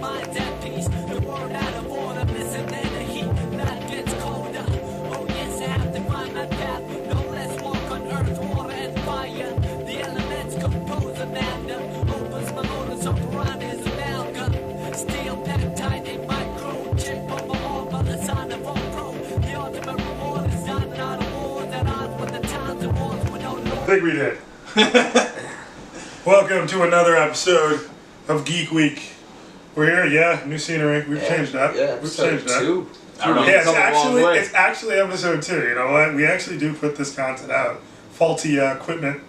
minds at peace. The world out of order, missing in the heat. Night gets colder. Oh yes, I have to find my path. No less walk on earth, water and fire. The elements compose an anthem. Opens my motor, so Quran is amalgam. Steel packed tight in my crew. Chip on my arm by the sign of all pro. The ultimate reward is done, not a war that odds with the times and wars with no Lord. I think we did. Welcome to another episode of Geek Week. We're here, yeah, new scenery. We've changed that. Yeah, We've episode changed that. 2. I don't know. Yeah, it's actually episode 2. You know what? We actually do put this content out. Faulty equipment.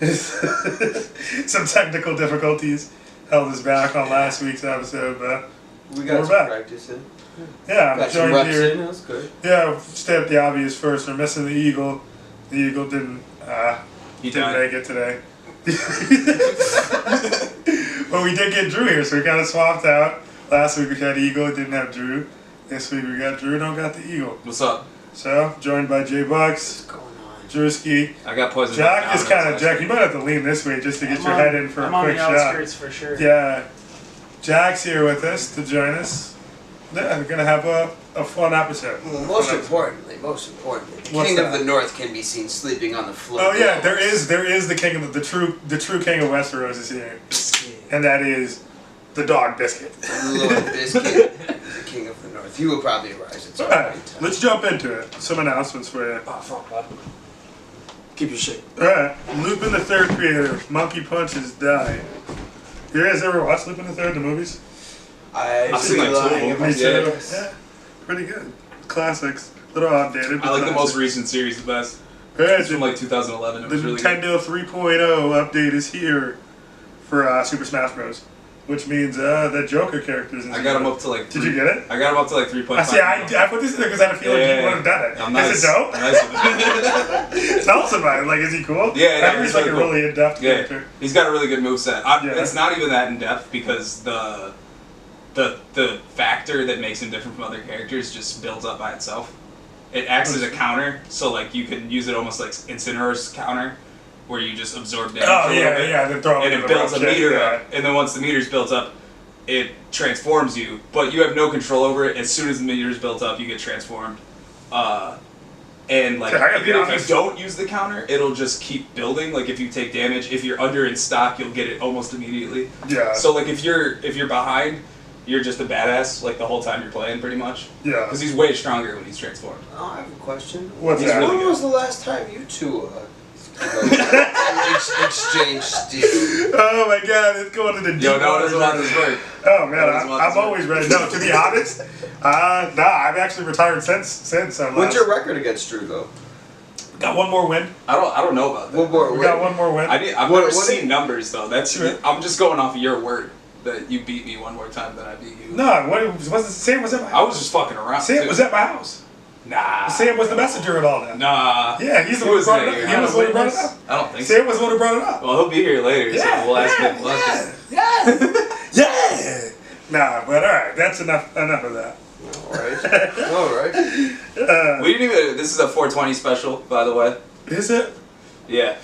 Some technical difficulties held us back on last week's episode, but we got we're some back. practice in. Yeah, I'm Got some joined reps here. in, that was good. Yeah, state the obvious first. We're missing the Eagle. The Eagle didn't make it today. But we did get Drew here, so we kind of swapped out. Last week we had Eagle, didn't have Drew. This week we got Drew, don't got the Eagle. What's up? So, joined by J Bucks, What's going on? Drewski. I got poison. Jack is kind of Jack. You might have to lean this way just to get your head in for a quick shot. I'm on the outskirts for sure. Yeah, Jack's here with us to join us. Yeah, we're gonna have a fun episode. Well, most importantly, the King of the North can be seen sleeping on the floor. Oh yeah, there is the king of the true king of Westeros is here, and that is the dog Biscuit. Lord Biscuit, the King of the North. You will probably rise at some point in Alright, time. let's jump into it. Some announcements for you. Oh, fuck, bud. Keep your shit. Alright, Lupin the Third creator, Monkey Punch has died. You guys ever watched Lupin the Third, the movies? I've seen like 2 of them. Me too. Yeah. Yeah, pretty good. Classics. A little outdated. I like the most recent series the best. Alright, It's from like 2011. It the was really Nintendo 3.0 update is here for Super Smash Bros. Which means that Joker characters. I got him up to like. Did you get it? I got him up to like 3.5. I put this in there because I had a feeling you would have done it. I'm nice. Is it dope? Nice. Tell us about it. Like, is he cool? Yeah, no, he's he's like really a cool. really in-depth character. He's got a really good moveset. Yeah. It's not even that in depth because the factor that makes him different from other characters just builds up by itself. It acts as a counter, so like you can use it almost like Incineroar's counter, where you just absorb damage. Oh yeah, then throw him And in it the builds a rough shit, meter yeah. up, and then once the meter's built up, it transforms you, but you have no control over it. As soon as the meter's built up, you get transformed. And like, I gotta be if honest. you don't use the counter, it'll just keep building. Like if you take damage, if you're under in stock, you'll get it almost immediately. Yeah. So like if you're behind, you're just a badass like the whole time you're playing, pretty much. Yeah. Because he's way stronger when he's transformed. Oh, I have a question. What's He's that? really When was the last time you two exchanged steel? Oh my god, it's going to the deep Yo, no one waters. doesn't want this work. Oh man, No one doesn't want I'm this work. always ready. No, to be honest, I've actually retired since. What's your record against Drew, though? Got one more win. I don't know about that. What more? We got one more win. I've What- never what seen is- numbers though. I'm just going off of your word that you beat me one more time than I beat you. No, Sam was at my I house. was just fucking around. Sam too. was at my house. Nah. Sam was the messenger and all that. Nah. Yeah, he's the He one who was brought it there. up. He He was the one who brought it witness. up. I don't think so. Sam was the one who brought it up. Well, he'll be here later, so we'll ask him. We'll ask him. Yeah. Nah, but alright, that's enough of that. Alright. We didn't even. This is a 420 special, by the way. Is it? Yeah.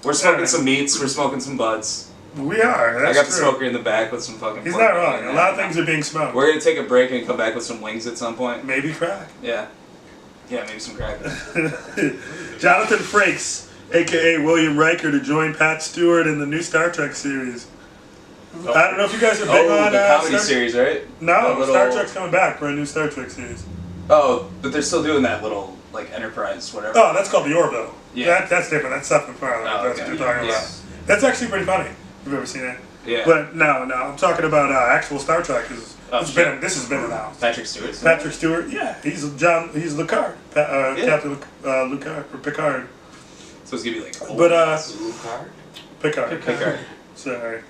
We're smoking some meats. We're smoking some buds. We are. That's I got the true. smoker in the back with some fucking. He's pork not belly wrong. in A it. lot of things are being smoked. We're gonna take a break and come back with some wings at some point. Maybe crack. Yeah. Yeah, maybe some crack. Jonathan Frakes, aka William Riker, to join Pat Stewart in the new Star Trek series. I don't know if you guys are big on the comedy Star series, right? No, The Star little- Trek's coming back for a new Star Trek series. Oh, but they're still doing that little like Enterprise, whatever. Oh, that's called the Orville. Yeah. That's different. That's Seth MacFarlane. Oh, That's okay. what you're talking Yeah. about. That's actually pretty funny. If you've ever seen it. Yeah. But no, I'm talking about actual Star Trek. Oh, This shit. has been announced. Patrick Stewart. Patrick Stewart, yeah, he's Lucard, Captain Lucard or Picard. So it's gonna be like. But Lucard? Picard. Sorry.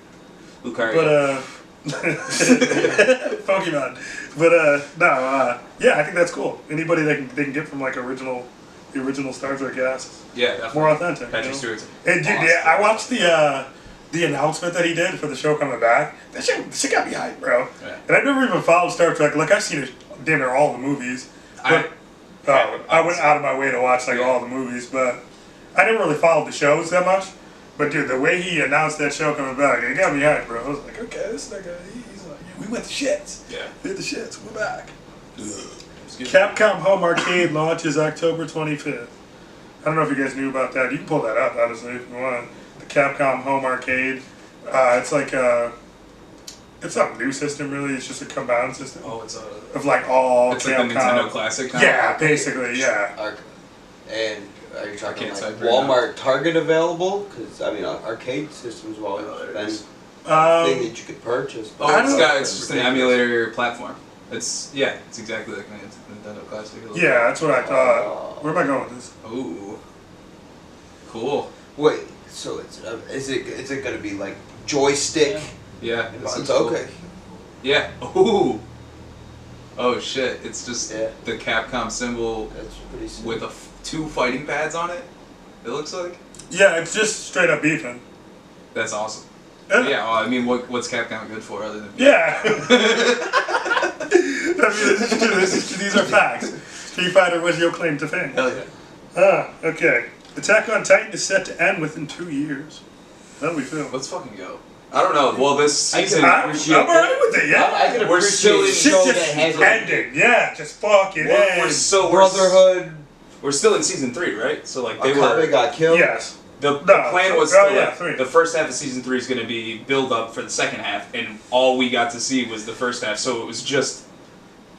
Lucard. But Pokemon. But yeah, I think that's cool. Anybody they can get from like the original Star Trek cast. Yeah, definitely. More authentic. Patrick you know? Stewart's. And dude, awesome. yeah, I watched the announcement that he did for the show coming back. That shit got me hyped, bro. Yeah. And I've never even followed Star Trek. Like I've seen damn near all the movies. But I went out of my way to watch like all the movies, but I never really followed the shows that much. But dude, the way he announced that show coming back, it got me hyped, bro. I was like, okay, this nigga, he's like, yeah, we went to shits. Yeah. We hit the shits. We're back. Capcom Home Arcade launches October 25th. I don't know if you guys knew about that. You can pull that up, honestly, if you want. The Capcom Home Arcade. It's like it's not a new system, really. It's just a combined system. Oh, it's of like all it's Capcom. like the Nintendo Classic. Yeah, basically, yeah. And are you talking Arcade like side Walmart, Target available? Because I mean, arcade systems have always been a thing that you could purchase. Oh, it's just an emulator platform. It's exactly like Nintendo Classic. Yeah, that's what I thought. Where am I going with this? Ooh, cool. Wait, so is it going to be like joystick? Yeah, It's okay. Yeah. Ooh. Oh shit! It's just Yeah. the Capcom symbol That's pretty sick. with two fighting pads on it. It looks like. Yeah, it's just straight up beefing. That's awesome. Yeah. Yeah. Well, I mean, what's Capcom good for other than? Yeah. I mean, this is true. These are facts. Street Fighter was your claim to fame. Hell yeah. Okay. Attack on Titan is set to end within 2 years. How do we feel? Let's fucking go. I don't know. Well, this season. I'm alright with it, yeah. I can We're still appreciate in a Shit show just that has ending. Yeah, just fucking We're end. Brotherhood. We're still in season 3, right? So like they Akabe were. got killed. Yes. The No, plan was oh, to, yeah, like, 3. the first half of season 3 is going to be build up for the second half, and all we got to see was the first half. So it was just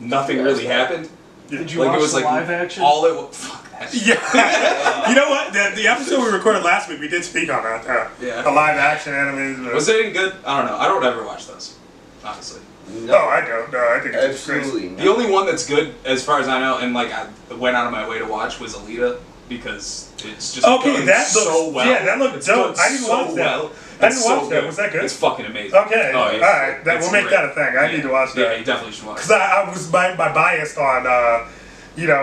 nothing really happened. Did you Like watch it was the like live action? all it was. Fuck that shit. Yeah. You know what? The episode we recorded last week, we did speak on that. Yeah. The live action animes. Was it any good? I don't know. I don't ever watch those, honestly. No, I don't. No, I think it's crazy. Absolutely not. The only one that's good, as far as I know, and like I went out of my way to watch, was Alita, because it's just Okay, done that so looks- well. yeah, that looked It's dope. done I didn't so watch that. well. I It's didn't so watch that. Was that good? It's fucking amazing. Okay. Oh, All right. it's We'll make great. that a thing. I need to watch that. Yeah, you definitely should watch Because it. I was my biased on,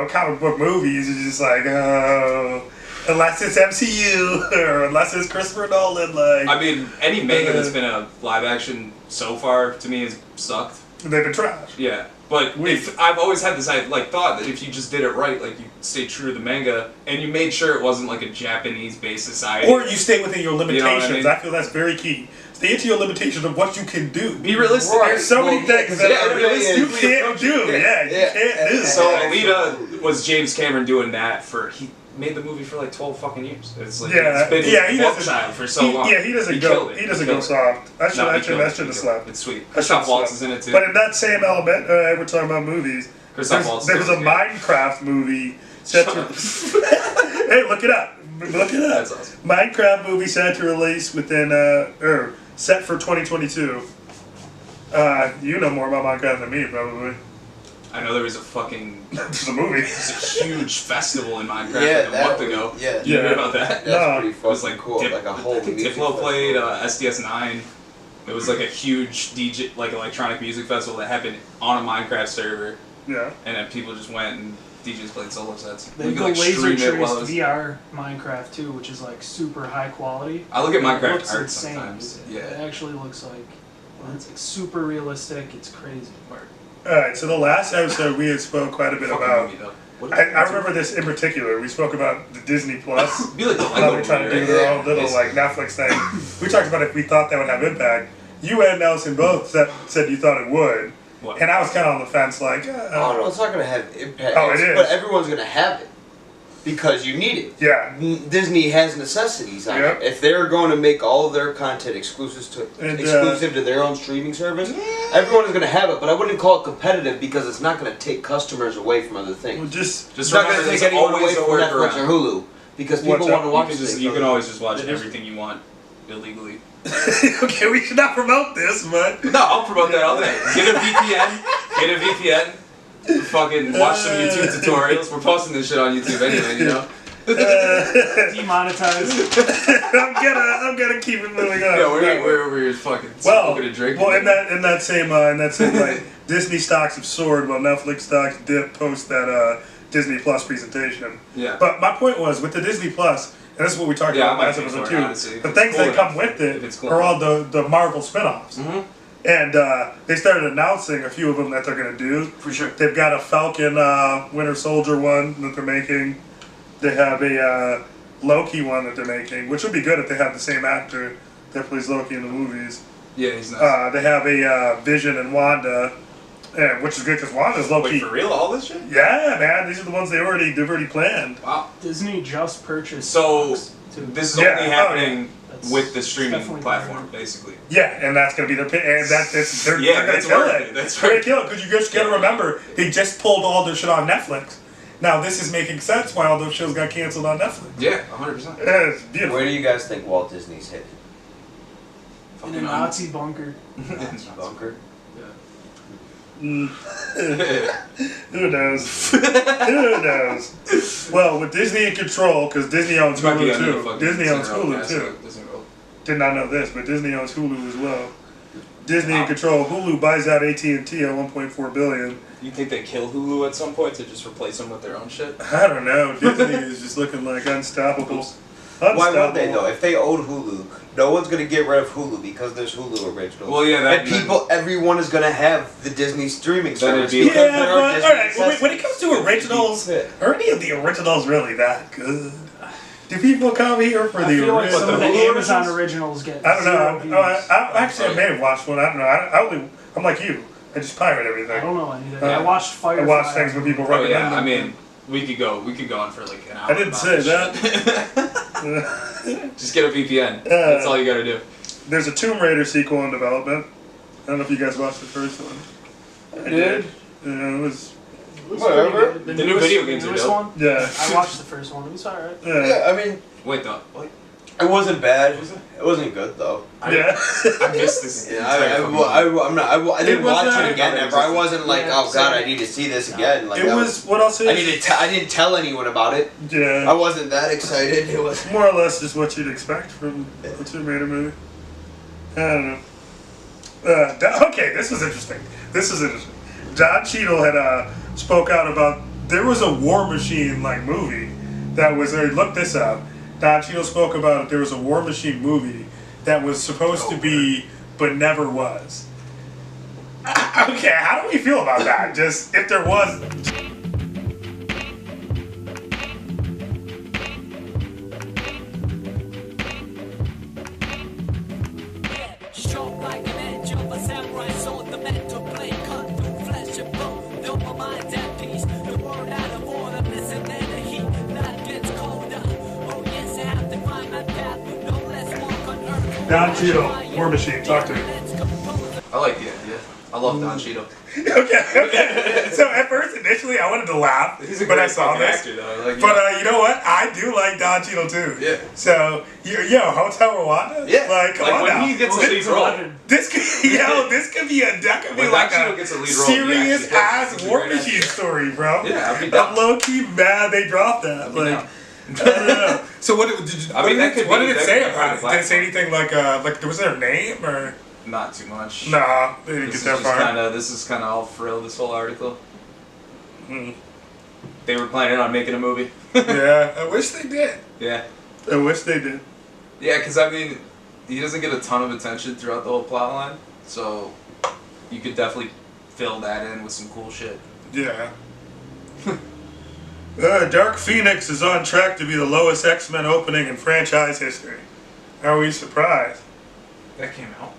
comic book movies. It's just like, unless it's MCU or unless it's Christopher Nolan, like. I mean, any manga that's been a live action so far to me has sucked. They've been trash. Yeah, but if I've always had this thought that if you just did it right, like you stayed true to the manga and you made sure it wasn't like a Japanese-based society, Or you stay within your limitations. You know what I mean? I feel that's very key. Stay into your limitations of what you can do. be realistic. Right. There's so many Well, yeah, things that yeah, are yeah, realistic yeah, you yeah. can't do. Yeah, you can't do. So Yeah. Alita was James Cameron doing that he made the movie for like 12 fucking years. It's like Yeah, it's been yeah, he his love doesn't- child for so long. Yeah, he doesn't go. He doesn't go soft. I shouldn't have slept. It's sweet. I Christoph should've Waltz slept. is in it too. But in that same element, we're talking about movies. Christoph Waltz. There was a Minecraft movie set to. Hey, look it up. Look it up. That's awesome. Minecraft movie set to release within set for 2022. You know more about Minecraft than me, probably. I know there was a fucking It's a movie. there's a huge festival in Minecraft Yeah, like a month ago. Yeah. You hear about that? That's No. pretty It was fucking like cool. Like a whole I think music Diplo played festival. SDS9. It was like a huge DJ, like electronic music festival that happened on a Minecraft server, Yeah. and then people just went and DJs played solo sets. They You could, go like, laser stream it traced while it was- VR Minecraft too, which is like super high quality. I look at It Minecraft looks art insane, sometimes. dude. Yeah. It actually looks like it's like super realistic. It's crazy. Alright, so the last episode we had spoke quite a bit Fucking about. movie, though. What I remember this in particular. We spoke about the Disney Plus. It'd be like the How Lego they're trying to do movie, their right? own little like Netflix thing. We talked about if we thought that would have impact. You and Nelson both said you thought it would. What? And I was kind of on the fence, like, Oh no, it's not gonna have impact. Oh, it is. But everyone's gonna have it because you need it. yeah. Disney has necessities on Yep. it. If they're going to make all of their content exclusive to their own streaming service, everyone is going to have it. But I wouldn't call it competitive because it's not going to take customers away from other Well, things. just It's Just not remember going to there's take anyone away always a from Netflix workaround. or Hulu because people What's want up? to watch You things. can always just watch It is- everything you want illegally. okay. We should not promote this, but No, I'll promote that all day. Get a VPN. Get a VPN. Fucking watch some YouTube tutorials. We're posting this shit on YouTube anyway, you know. Demonetized. I'm gonna keep it moving on. Yeah, we're over here fucking smoking and drinking. Well, in that same like Disney stocks have soared while Netflix stocks dipped post that Disney Plus presentation. Yeah. But my point was with the Disney Plus, and this is what we talked Yeah, about I last might pay episode for too. it, honestly, The if things it's that cool come enough. with it If it's cool are all the Marvel spin-offs. Mm-hmm. And they started announcing a few of them that they're gonna do. For sure. They've got a Falcon Winter Soldier one that they're making. They have a Loki one that they're making, which would be good if they have the same actor that plays Loki in the movies. Yeah, he's nice. They have a Vision and Wanda, which is good because Wanda's Loki. Wait, for real? All this shit? Yeah, man, these are the ones they've already planned. Wow. Disney just purchased. So Fox, too. this is Yeah, only happening That's with the streaming definitely platform, better. basically. Yeah, and that's gonna be their and they're Yeah, gonna that's kill worth it. it. That's They're gonna right. kill it because you just gotta remember they just pulled all their shit on Netflix. Now this is making sense why all those shows got canceled on Netflix. Yeah, 100%. Yeah, it's beautiful. Where do you guys think Walt Disney's hidden? In a Nazi bunker. Nazi bunker? Mm. Who knows? Who knows? Well, with Disney in control, because Disney owns Might be Hulu under the too. fucking Disney owns Disney Hulu World, too. Disney World. Did not know this, but Disney owns Hulu as well. Disney in control. Hulu buys out AT&T at $1.4 billion. You think they kill Hulu at some point to just replace them with their own shit? I don't know. Disney is just looking like unstoppable. Why would they though? If they own Hulu, no one's gonna get rid of Hulu because there's Hulu originals. Well, yeah, that- everyone is gonna have the Disney streaming Then it'd service. be- because Yeah, there are but Disney alright, when it comes to originals, are any of the originals really that good? Do people come here for I the feel like some originals? of the Hulu Amazon originals? originals get I don't zero know. views. Actually, I may have watched one. I don't know. I'm like you. I just pirate I everything. don't know anything. Uh, I watched Firefly. I watch things when people Oh recommend yeah, them. I mean, we could go on for like an hour. I didn't about say this that. shit. Just get a VPN. That's all you gotta do. There's a Tomb Raider sequel in development. I don't know if you guys watched the first one. I did. Yeah, it was. It was Whatever. pretty good. The new video games the are newest dope. one. Yeah. I watched the first one. It was alright. Yeah. Yeah, I mean, Wait though. What? it wasn't bad. It wasn't good though. Yeah. I missed this. Yeah, entire fucking I didn't was, watch it again I ever. I wasn't like, Yeah, oh god, same. I need to see this again. Like It was. What else is? I didn't tell anyone about it. I Yeah. wasn't that excited. It was. More or less just what you'd expect from a Tomb Raider movie. I don't know. Okay, this was interesting. Don Cheadle had spoke out about there was a War Machine like movie that was. Look this up. Don Cheadle spoke about it. There was a War Machine movie that was supposed to be, but never was. Okay, how do we feel about that? Just if there was. Sharp like an edge of a samurai sword, the mental blade cut through flesh and bone. Though my mind's at peace, the word out of order, missing in the heat, night gets colder. Oh yes, I have to find my path, no less walk on earth. Don Cheadle, War Machine, talk to me. I like the idea. I love Don Cheadle. Okay. So at first, initially, I wanted to laugh He's a when I great saw fucking this. actor though. Like, But you know what? I do like Don Cheadle too. Yeah. So Hotel Rwanda. Yeah. Like, come like on when now. he gets a lead Ocean's role. 11. This could, this could be that could be When like Don Cheadle a gets a lead role, serious he actually ass does. He's a War great Machine actor. story, bro. Yeah, I'd be I'm down. low key mad they dropped that. I'd be Like, down. I don't know. So what did you? I mean, that could what be- did it that say could be about it? on the Did it say anything like was there a name or? Not too much. Nah, they didn't This get is that just far. this is kind of all frill. This whole article. Hmm. They were planning on making a movie. Yeah, I wish they did. Yeah. I wish they did. Yeah, because I mean, he doesn't get a ton of attention throughout the whole plot line, so you could definitely fill that in with some cool shit. Yeah. Dark Phoenix is on track to be the lowest X-Men opening in franchise history. Are we surprised? That came out.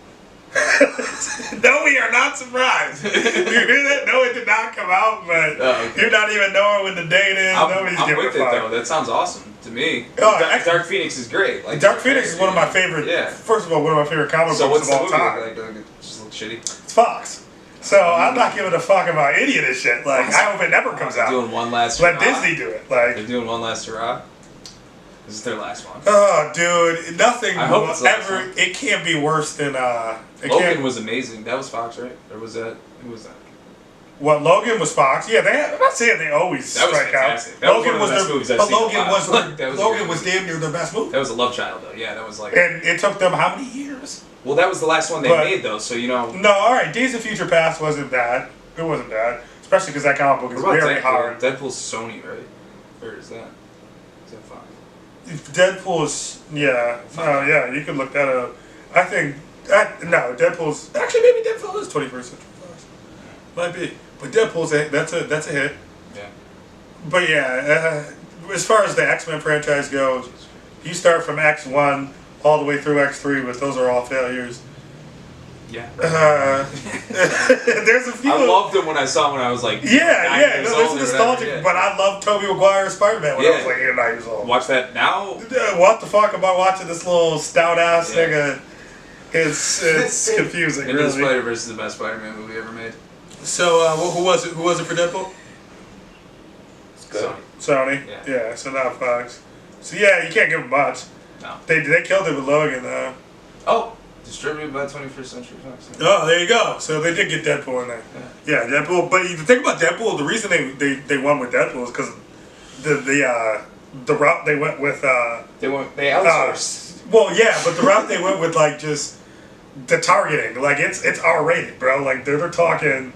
No, we are not surprised. You hear that? No, it did not come out, but Oh, okay. you're not even knowing when the date is. Nobody's I'm giving with a it fuck. though. That sounds awesome to me. Oh, Dark Phoenix is great. Like Dark Phoenix is one of my favorite. Yeah. First of all, one of my favorite comic So books what's of the all movie? time. Like, it just looks shitty. It's Fox. So I'm not giving a fuck about any of this shit. Like, I hope it never comes They're out. doing one last. Let hurrah. Disney do it. Like, They're doing one last hurrah. This is their last one. oh, dude, nothing I hope will it's the last ever. one. It can't be worse than It Logan can't, was amazing. That was Fox, right? Or was that? Who was that? What Logan was Fox? Yeah, I'm not saying they always That was strike out. fantastic. That was Logan one of the best their, movies I've but seen in a Logan while. was That was a Logan great was movie. damn near their best movie. That was a love child, though. Yeah, that was like. And it took them how many years? Well, that was the last one they But- made, though. So you know. No, all right. Days of Future Past wasn't bad. It wasn't bad, especially because that comic book is What about very Deadpool? hard. Deadpool's Sony, right? Or is that? Is that Fox? Deadpool's yeah, you could look that up. I think Deadpool's actually maybe Deadpool is 21st Century Fox. Might be, but Deadpool's that's a hit. Yeah. But yeah, as far as the X-Men franchise goes, You start from X1 all the way through X3, but those are all failures. Yeah. There's a few. I loved him when I saw him when I was like 9 Yeah, years no, there's old a or nostalgic, whatever, yeah. but I love Tobey Maguire's Spider-Man when I was like 8 or 9 years old. Watch that now. What the fuck am I watching this little stout ass Yeah. nigga? It's confusing, Into the really. Spider-Verse is the best Spider-Man movie ever made. So, who was it? Who was it for Deadpool? It's good. Sony. Yeah. So not Fox. So yeah, you can't give them much. No. They killed it with Logan though. Oh, distributed by 21st Century Fox. Oh, there you go. So they did get Deadpool in there. Yeah, Deadpool. But the thing about Deadpool, the reason they won with Deadpool is because the route they went with. They outsourced. Well, yeah, but the route they went with like just the targeting, like it's R-rated, bro. Like they're talking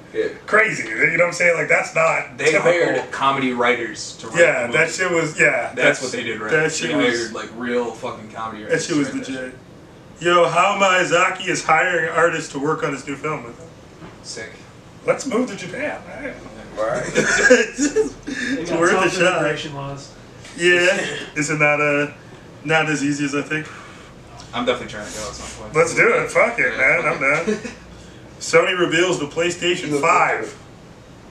crazy. You know what I'm saying? Like that's not. They typical. hired comedy writers to write Yeah, the movie. that shit was That's what they did right. That shit they was. hired like real fucking comedy That writers. shit was to write that legit. Yo, Hayao Miyazaki is hiring artists to work on his new film with him. shit. Sick. Let's move to Japan, man. Right. They got Worth a tough shot. immigration laws. Yeah, is it not as easy as I think? I'm definitely trying to go at some point. Let's do it. Fuck it, Yeah, man. fuck I'm down. Sony reveals the PlayStation 5.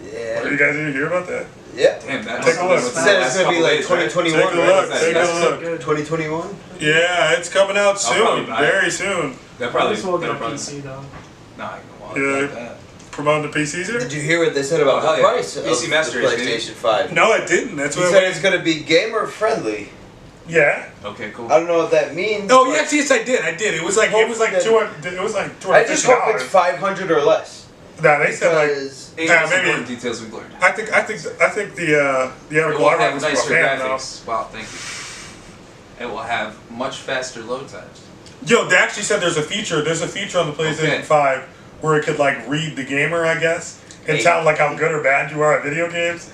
Yeah. You guys didn't hear about that? Yeah. Damn, that Take a look. It said it's gonna be like 2021, Take a right? look. Take a look. Good. 2021. Yeah, it's coming out probably soon. buy it. Very soon. That probably. This will get a that'll probably. PC though. Nah, I can watch Yeah. that. Promoting the PCs here? Did you hear what they said about Oh, hell the yeah. price of PC the Master Race, baby. PlayStation 5? No, it didn't. That's He what. said it's gonna be gamer friendly. Yeah. Okay, cool. I don't know what that means. Oh, but yes, I did. It was like 200. It was like $250. I just hope it's 500 or less. Nah, they said like. Because Eight Yeah, most maybe- important details we've learned. I think the It article will I read have was nicer for fan though. graphics. Wow, thank you. It will have much faster load times. Yo, they actually said there's a feature on the PlayStation Okay. 5 where it could like read the gamer, I guess, and Hey. tell like how good or bad you are at video games.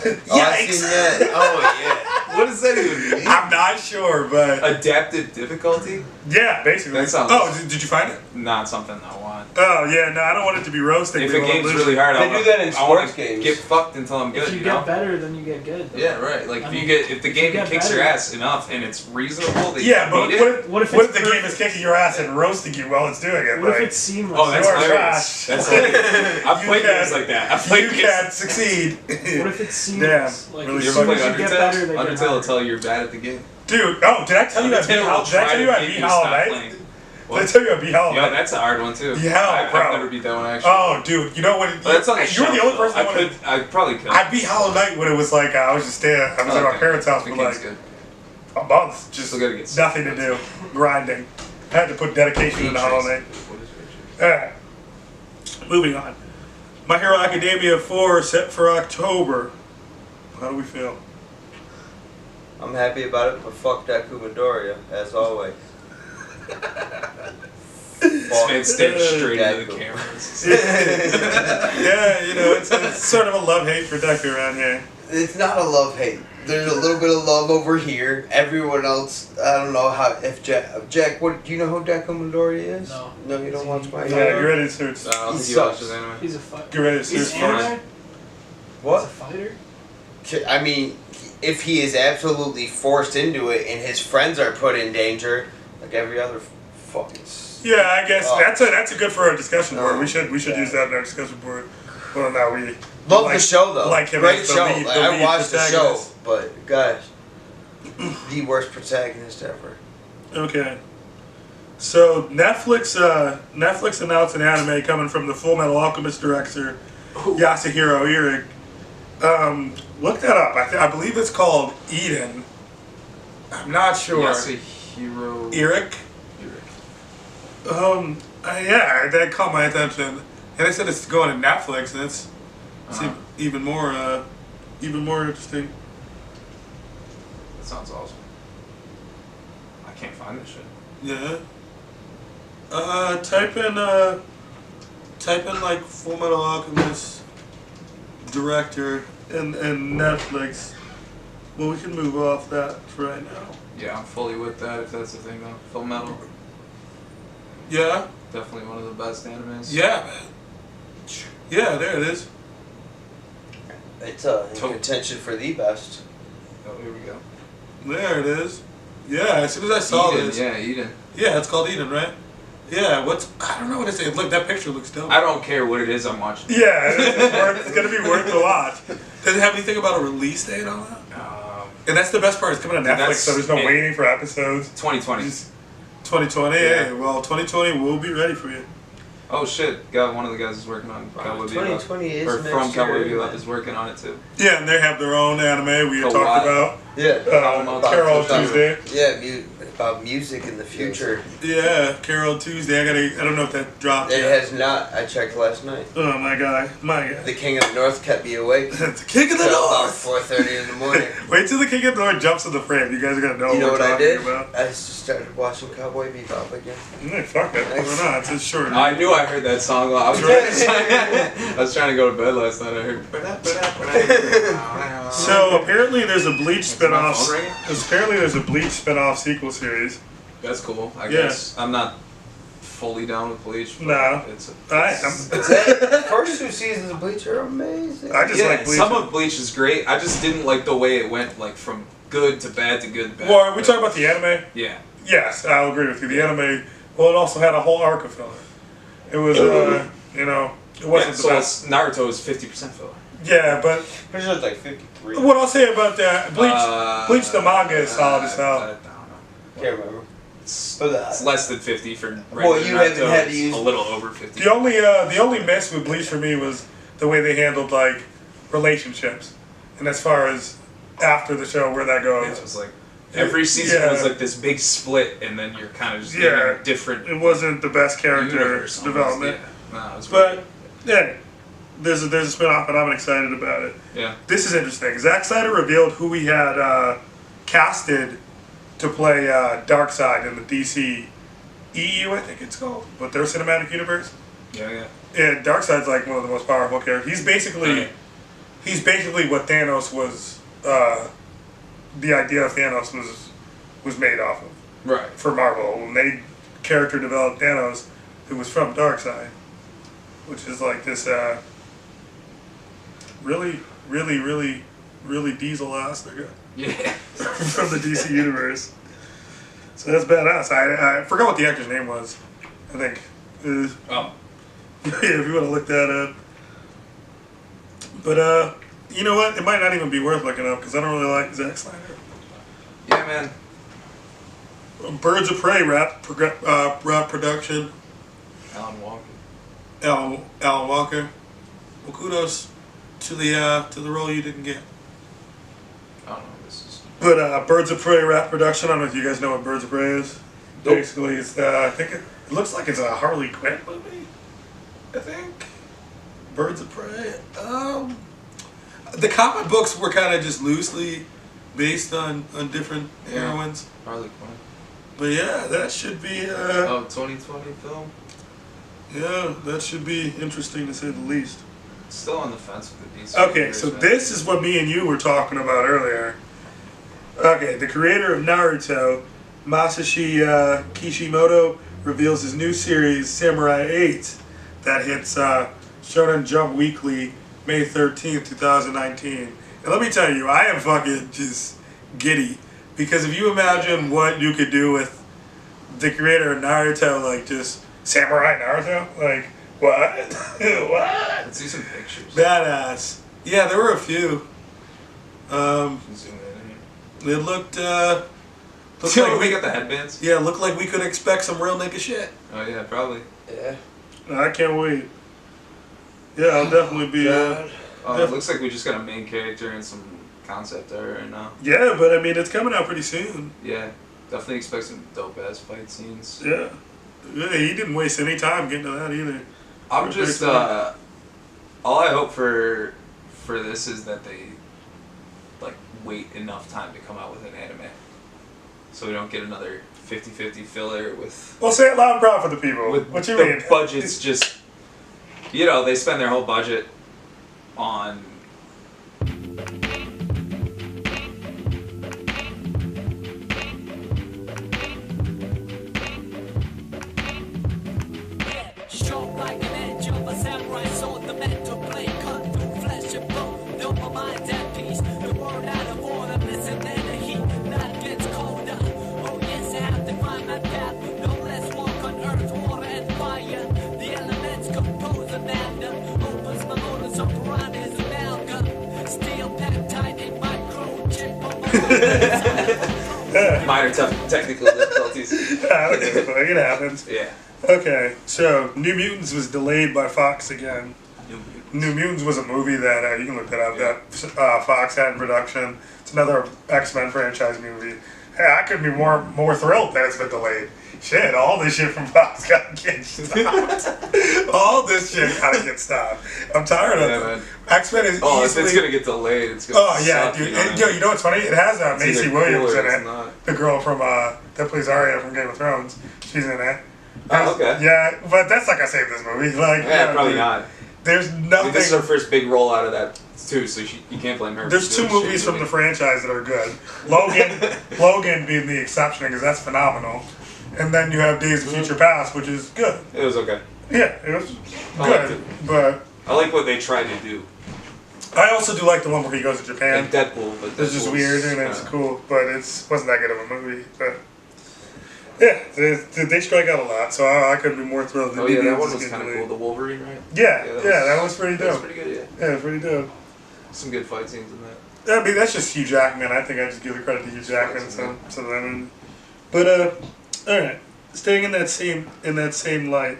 oh, I seen that. Oh yeah. What does that even mean? I'm not sure, but Adaptive difficulty? yeah, basically. That sounds- Oh, did you find it? Not something I want. Oh yeah, no, I don't want it to be roasting. If me a while I'm game's listening. really hard, They do that in I wanna sports games. get fucked until I'm good. If you know? get better, then you get good. though. Yeah, right. Like I if mean, you get if the if you game get kicks better- your ass enough and it's reasonable, that Yeah, you but beat what it. if, What if what it's if the game perfect? is kicking your ass and roasting you while it's doing it? What like, if it's seamless? Oh, that's You're hilarious. trash. That's hilarious. I've You played can't- games like that. I've played you games. can't succeed. What if it's seamless? Damn, Like really as You soon ever as played you get Undertale? better, they get Undertale will harder. tell you you're bad at the game. Dude, oh, did I tell you I beat Undertale will Hollow? Did I try tell you to I get beat you to Hollow stop Knight? playing. Did I What? tell you I beat Hollow Yeah, Knight? that's a hard one too. Yeah, bro. I've never beat that one actually. Oh, dude, you know what? But that's on the You're shelf, the only though. person that I wanted. could. I probably could. I beat Hollow Knight when it was like I was just there. I was at my parents' house The for game's like good. a month, just Still gotta get nothing to do, grinding. I had to put dedication into Hollow Knight. What is Ray Tracing? Moving on. My Hero Academia 4 set for October. How do we feel? I'm happy about it, but fuck Deku Midoriya, as always. This man stared straight into the Deku. cameras. Yeah, you know, it's sort of a love-hate for Deku around here. It's not a love-hate. There's a little bit of love over here. Everyone else, I don't know how, if Jack, what, do you know who Deku Midoriya is? No. No, you don't watch my Yeah, get ready to search. I don't He think he sucks. watches anime. He's a fighter. Get ready to He's search anime? for it. He's a What? fighter? I mean, if he is absolutely forced into it and his friends are put in danger, like every other fucking... Yeah, I guess Oh. that's a good for our discussion board. No. We should Yeah. use that in our discussion board. Well, now we Love like- the show though. like him Great as the show. lead- Like, the I lead watched the show, protagonist. but gosh, the worst protagonist ever. Okay. So Netflix announced an anime coming from the Full Metal Alchemist director Yasuhiro Irik. Look that up. I believe it's called Eden. I'm not sure. Yasuhiro Irik. Yeah, that caught my attention. And they said it's going to Netflix, and it's even more interesting. That sounds awesome. I can't find this shit. Yeah. Type in like Full Metal Alchemist director and Netflix. Well, we can move off that for right now. Yeah, I'm fully with that if that's the thing though. Full Metal, Yeah. definitely one of the best animes. Yeah, man. Yeah, there it is. It's in contention for the best. Oh, here we go. There it is. Yeah, as soon as I saw Eden, this. yeah, Eden. Yeah, it's called Eden, right? Yeah, I don't know what it's saying. Look, that picture looks dope. I don't care what it is I'm watching. Yeah, it's going to be worth the watch. Does it have anything about a release date on that? And that's the best part. It's coming to Netflix, so there's no waiting for episodes. 2020. 2020, yeah. Well, 2020 will be ready for you. Oh shit! One of the guys is working on Cowboy Bebop. 2020 is or next from Cowboy year, Bebop man. is working on it too. Yeah, and they have their own anime we had For talked what? about. Yeah. Carol Tuesday. Yeah, about music in the future. Yeah, Carol Tuesday. I don't know if that dropped It yet. has not. I checked last night. Oh my god. The King of the North kept me awake. The King of the Till about North! 4:30 in the morning. Wait till the King of the North jumps in the frame. You guys are gonna know You know what what we're I talking did? about. I just started watching Cowboy Bebop again. Yeah, fuck it. Why not? It's just short. I knew I heard that song. I was trying to go to bed last night. I heard. So apparently there's a Bleach my spinoff. phone ringing? Apparently there's a Bleach spinoff sequel series. That's cool. I Yeah. guess I'm not fully down with Bleach. But No. I am. First 2 seasons of Bleach are amazing. I just like Bleach. Some of Bleach is great. I just didn't like the way it went, like from good to bad to good to bad. Well, are we talking about the anime? Yeah. Yes, I'll agree with you. The anime, well, it also had a whole arc of filler. It was, it wasn't the so best. Naruto is 50% filler. Yeah, but Pretty sure it's like 53. what I'll say about that, Bleach the manga is solid as I hell. don't know. Can't remember. It's less than 50 for regular Well, you haven't Naruto. had to It's use- a little over 50. The only miss with Bleach for me was the way they handled like relationships, and as far as after the show where that Yeah, goes. it was like every season Yeah. was like this big split, and then you're kind of just Yeah. getting a different It wasn't the best character universe almost. development, Yeah. No, it was but yeah, there's a spinoff, and I'm excited about it. yeah. This is interesting. Zack Snyder revealed who he had casted to play Darkseid in the DC EU, I think it's called, but their cinematic universe. Yeah, yeah. And Darkseid's like one of the most powerful characters. He's basically what Thanos was. The idea of Thanos was made off of Right. for Marvel when they character developed Thanos, who was from Darkseid, which is like this really diesel ass nigga Yeah. from the DC universe. So that's badass. I forgot what the actor's name was. I think. Oh. Yeah, if you want to look that up. But you know what? It might not even be worth looking up because I don't really like Zack Snyder. Yeah, man. Birds of Prey rap production. Alan Walker. Alan Walker. Well, kudos to the role you didn't get. I don't know. This is. But Birds of Prey rap production. I don't know if you guys know what Birds of Prey is. Nope. Basically, it's I think it looks like it's a Harley Quinn movie. I think. Birds of Prey. The comic books were kind of just loosely based on different heroines. Harley Quinn. But yeah, that should be 2020 film. yeah, that should be interesting to say the least. Still on the fence with the DC. Okay, so this is what me and you were talking about earlier. Okay, the creator of Naruto, Masashi Kishimoto, reveals his new series, Samurai 8, that hits Shonen Jump Weekly May 13th, 2019. And let me tell you, I am fucking just giddy. Because if you imagine what you could do with the creator of Naruto, like just Samurai Naruto, like, what? What? Let's see some pictures. Badass. Yeah, there were a few. Zoom in here. It looked See like how we got the headbands? yeah, looked like we could expect some real nigga shit. Oh yeah, probably. Yeah. I can't wait. Yeah, I'll definitely be. God. Oh, it looks like we just got a main character and some concept art right now. Yeah, but I mean, it's coming out pretty soon. Yeah, definitely expect some dope ass fight scenes. Yeah. Yeah, he didn't waste any time getting to that either. I'm just all I hope for this is that they like wait enough time to come out with an anime, so we don't get another 50-50 filler with. Well, say it loud and proud for the people. With What you the mean? budget's just, they spend their whole budget on. Sharp like an edge of a samurai sword, the mental blade cut through flesh and bone. Though my mind's at peace, the world out of order, missing in the heat, that gets colder. Minor technical difficulties. It happens. Yeah. Okay, so New Mutants was delayed by Fox again. New Mutants was a movie that, you can look that up, that Fox had in production. It's another X-Men franchise movie. Hey, I couldn't be more thrilled that it's been delayed. Shit, all this shit from Fox gotta get stopped. All this shit gotta get stopped. I'm tired of it. X-Men is easily... if it's gonna get delayed, it's gonna suck, dude. You know what's funny? It has Macy Williams in it. Not. The girl from, that plays Arya from Game of Thrones. She's in it. Oh, okay. Yeah, but that's not gonna save this movie. Like, yeah, probably not. There's nothing. This is her first big role out of that too, so you can't blame her. There's two movies from the franchise that are good. Logan being the exception because that's phenomenal, and then you have Days of Future Past, which is good. It was okay. Yeah, it was good, but I like what they tried to do. I also do like the one where he goes to Japan. And Deadpool, but it's just weird and it's cool, but it wasn't that good of a movie. But yeah, they strike out a lot, so I couldn't be more thrilled. Oh yeah, that one was kind of cool. The Wolverine, right? Yeah, that was pretty dope. That was pretty good, yeah. Yeah, pretty dope. Some good fight scenes in that. I mean, that's just Hugh Jackman. I think I just give the credit to Hugh Jackman. But all right, staying in that same light.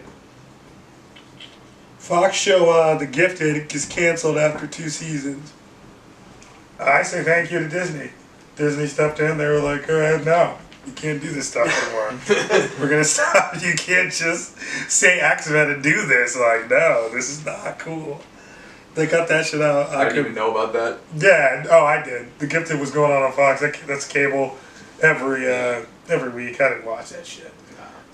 Fox show The Gifted is canceled after 2 seasons. I say thank you to Disney. Disney stepped in. They were like, all right, no. You can't do this stuff anymore. We're going to stop. You can't just say X-Men and do this. Like, no, this is not cool. They cut that shit out. I didn't even know about that. Yeah, I did. The Gifted was going on Fox. That's cable every week. I didn't watch that shit.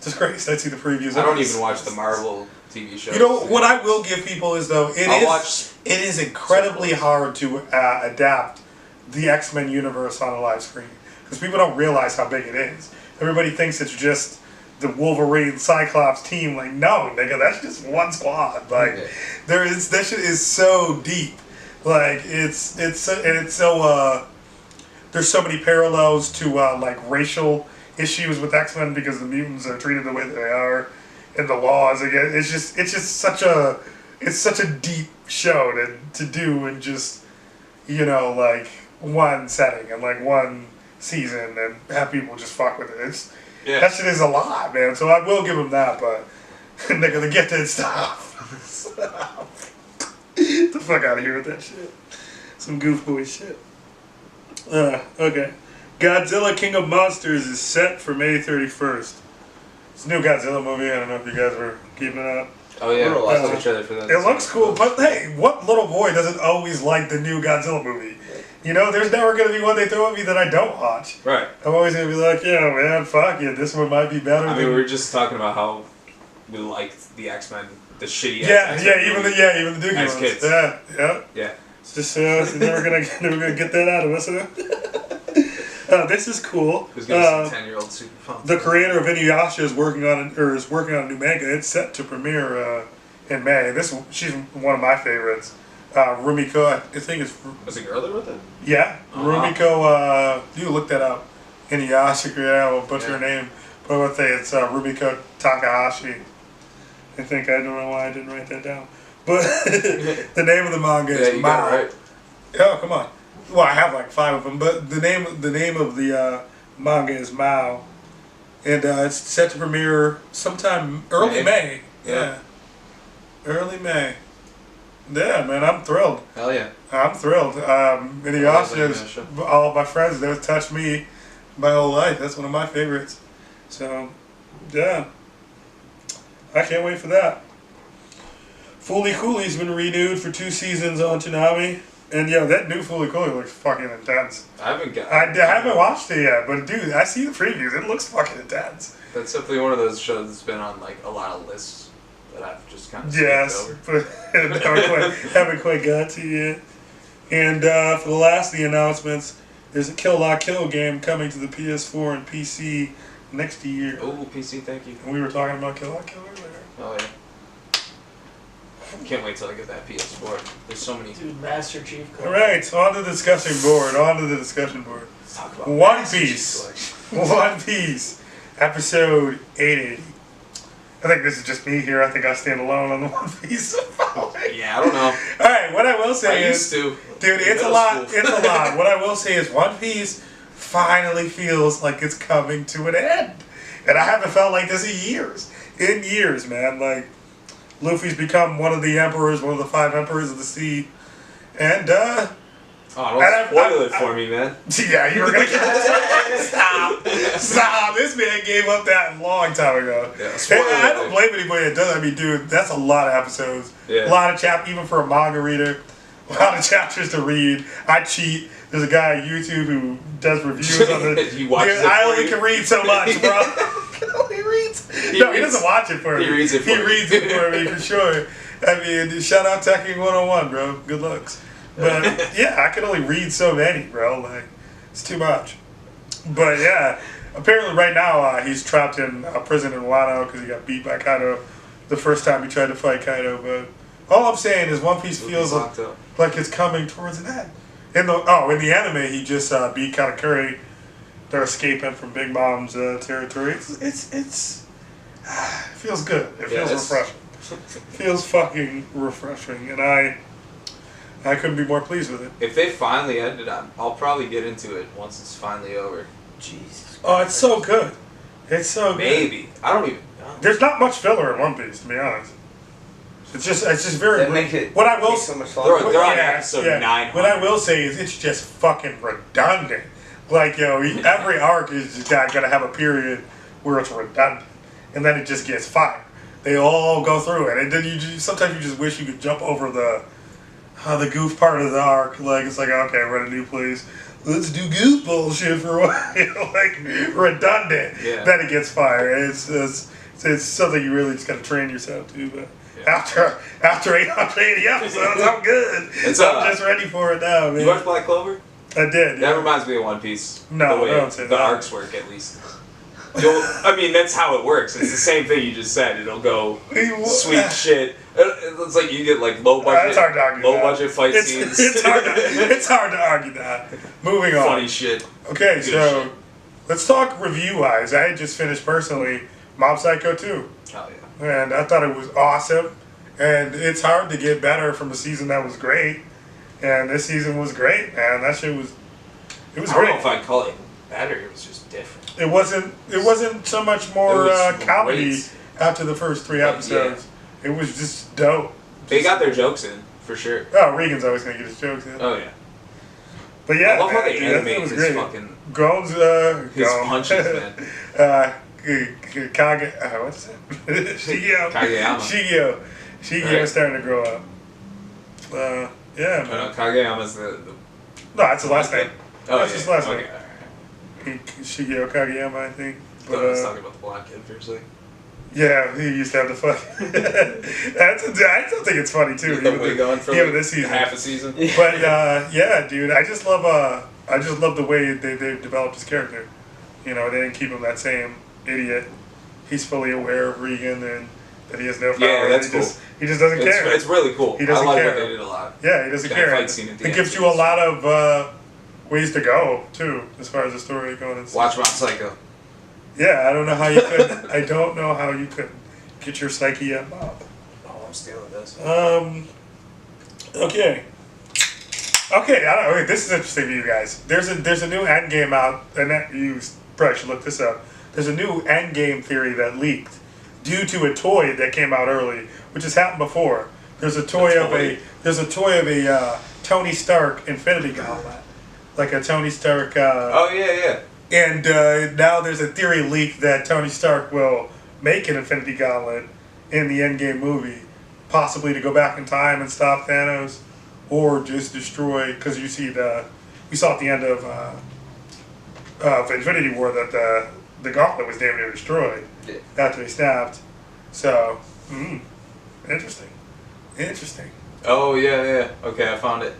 Just crazy. I'd see the previews. I don't even watch the Marvel TV shows. You know, what I will give people is, though, it is incredibly hard to adapt the X-Men universe on a live screen. Because people don't realize how big it is. Everybody thinks it's just the Wolverine Cyclops team. Like, no, nigga, that's just one squad. Like, that shit is so deep. Like, it's so there's so many parallels to like racial issues with X-Men because the mutants are treated the way that they are, and the laws. Again, it's just such a deep show to do in just like one setting and like one season and have people just fuck with it. That shit is a lot, man. So I will give them that, but nigga, the Gifted stuff. Get the fuck out of here with that shit. Some goofboy shit. Okay. Godzilla King of Monsters is set for May 31st. It's a new Godzilla movie. I don't know if you guys were keeping it up. Oh yeah, I saw the trailer for that. It looks cool, but hey, what little boy doesn't always like the new Godzilla movie? There's never going to be one they throw at me that I don't watch. Right. I'm always going to be like, yeah, man, fuck it. This one might be better. I mean, we were just talking about how we liked the X-Men, the shitty X-Men. Even the Dookie as ones. kids. Yeah. It's just never gonna get that out of us. This is cool. Who's gonna see 10-year-old super fun? The creator of Inuyasha is working on a new manga. It's set to premiere in May. She's one of my favorites. Rumiko, I think it's... Was it girl that wrote that? Yeah. Rumiko, you look that up. Inuyasha, I will butcher her name. But I would say it's Rumiko Takahashi. I don't know why I didn't write that down. But the name of the manga is Mao. Got it right. Oh, come on. Well, I have like 5 of them, but the name of the manga is Mao. And it's set to premiere sometime early May. Yeah. Early May. Yeah, man, I'm thrilled. Hell yeah. I'm thrilled. Inuyasha, all of my friends, they've touched me my whole life. That's one of my favorites. So, yeah. I can't wait for that. Fooly Cooley's been renewed for 2 seasons on Toonami. And yeah, that new Fooly Cooley looks fucking intense. I haven't watched it yet, but dude, I see the previews. It looks fucking intense. That's definitely one of those shows that's been on like a lot of lists that I've just kind of over. But haven't quite got to yet. And for the last of the announcements, there's a Kill La Kill game coming to the PS4 and PC next year. Oh, PC, thank you. And we were talking about Kill La Kill earlier. Oh yeah. Can't wait till I get that PS4. There's so many. Dude, Master Chief. All right, on to the discussion board. Let's talk about One Piece. One Piece. Episode 880. I think this is just me here. I think I stand alone on the One Piece. Yeah, I don't know. All right, what I will say I used to. Dude, it's a lot. It's a lot. What I will say is One Piece finally feels like it's coming to an end. And I haven't felt like this in years, man. Like, Luffy's become one of the emperors, one of the 5 emperors of the sea. And, don't spoil it for me, man. Yeah, you were going to get Stop. This man gave up that a long time ago. Yeah, And I don't blame anybody that does. I mean, dude, that's a lot of episodes. Yeah. A lot of chapters, even for a manga reader. A lot of chapters to read. I cheat. There's a guy on YouTube who does reviews on it. He watches it I for only you? can read so much, bro. He reads. He doesn't watch it for me. He reads it for He you. reads it for me, for sure. I mean, shout out Teching 101, bro. Good looks. But, yeah, I can only read so many, bro. Like, it's too much. But, yeah, apparently right now he's trapped in a prison in Wano because he got beat by Kaido the first time he tried to fight Kaido. But all I'm saying is One Piece feels like it's coming towards an end. In the anime, he just beat Katakuri. They're escaping from Big Mom's territory. It feels good. It feels refreshing. Feels fucking refreshing, and I couldn't be more pleased with it. If they finally end it, I'll probably get into it once it's finally over. Jesus. Oh, it's so good. It's so good. Maybe. I don't even know. There's not much filler in One Piece, to be honest. It's just very. That make it what I will take so much longer. They're on episode 900. What I will say is it's just fucking redundant. Like, every arc is gonna have a period where it's redundant, and then it just gets fired. They all go through it, and then sometimes you just wish you could jump over the goof part of the arc. Like, it's like, okay, we're at a new place. Let's do goof bullshit for a while. Like, redundant. Yeah. Then it gets fired. It's something you really just gotta train yourself to. But after 880 episodes, I'm good. I'm just ready for it now, man. You watch Black Clover? I did. That Yeah. reminds me of One Piece. No, the way don't say the that. arcs work, at least. I mean, that's how it works. It's the same thing you just said. It'll go sweet shit. It's like you get like low budget fight scenes. It's hard to argue that. Moving on. Funny shit. Okay, Good so shit. let's talk review-wise. I had just finished personally Mob Psycho 2, Hell yeah. and I thought it was awesome. And it's hard to get better from a season that was great. And this season was great, man. That shit was. It was I don't great. know if I'd call it better. It was just different. It wasn't so much more It was comedy great. after the first 3 episodes. It was just dope. They got their jokes in for sure. Oh, Regan's always gonna get his jokes in. Oh yeah. But yeah, I love how man, they dude, that animate was his great. fucking Gones, his punches, man. Kage, what's it? Shigeo. Kageyama. Shigeo's Right. starting to grow up. Yeah, man. Kageyama's the No, that's his last name. Oh, That's yeah. his last Okay. name. Shigeo Kageyama, I think. I But, was talking about the black kid for a second. yeah, he used to have the fuck. I still think it's funny too. The wig on for even like this season. half a season. But yeah, dude, I just love the way they developed his character. They didn't keep him that same idiot. He's fully aware of Regan and that he has no power. Yeah, that's he cool. He just doesn't care. It's really cool. He doesn't I like care. what they did a lot. Yeah, he doesn't That care. fight scene at the It end gives you a was- lot of ways to go too, as far as the story going. Watch Mob Psycho. Yeah, I don't know how you could. I don't know how you could get your psyche at Bob. Oh, I'm stealing this. Okay. Okay, I don't know. This is interesting to you guys. There's a new endgame out, and you probably should look this up. There's a new endgame theory that leaked due to a toy that came out early, which has happened before. There's a toy of a Tony Stark Infinity Gauntlet, like a Tony Stark. Oh yeah. And now there's a theory leak that Tony Stark will make an Infinity Gauntlet in the Endgame movie, possibly to go back in time and stop Thanos, or just destroy. Because you saw at the end of Infinity War that the Gauntlet was damn near destroyed after he snapped. So, interesting. Oh yeah. Okay, I found it.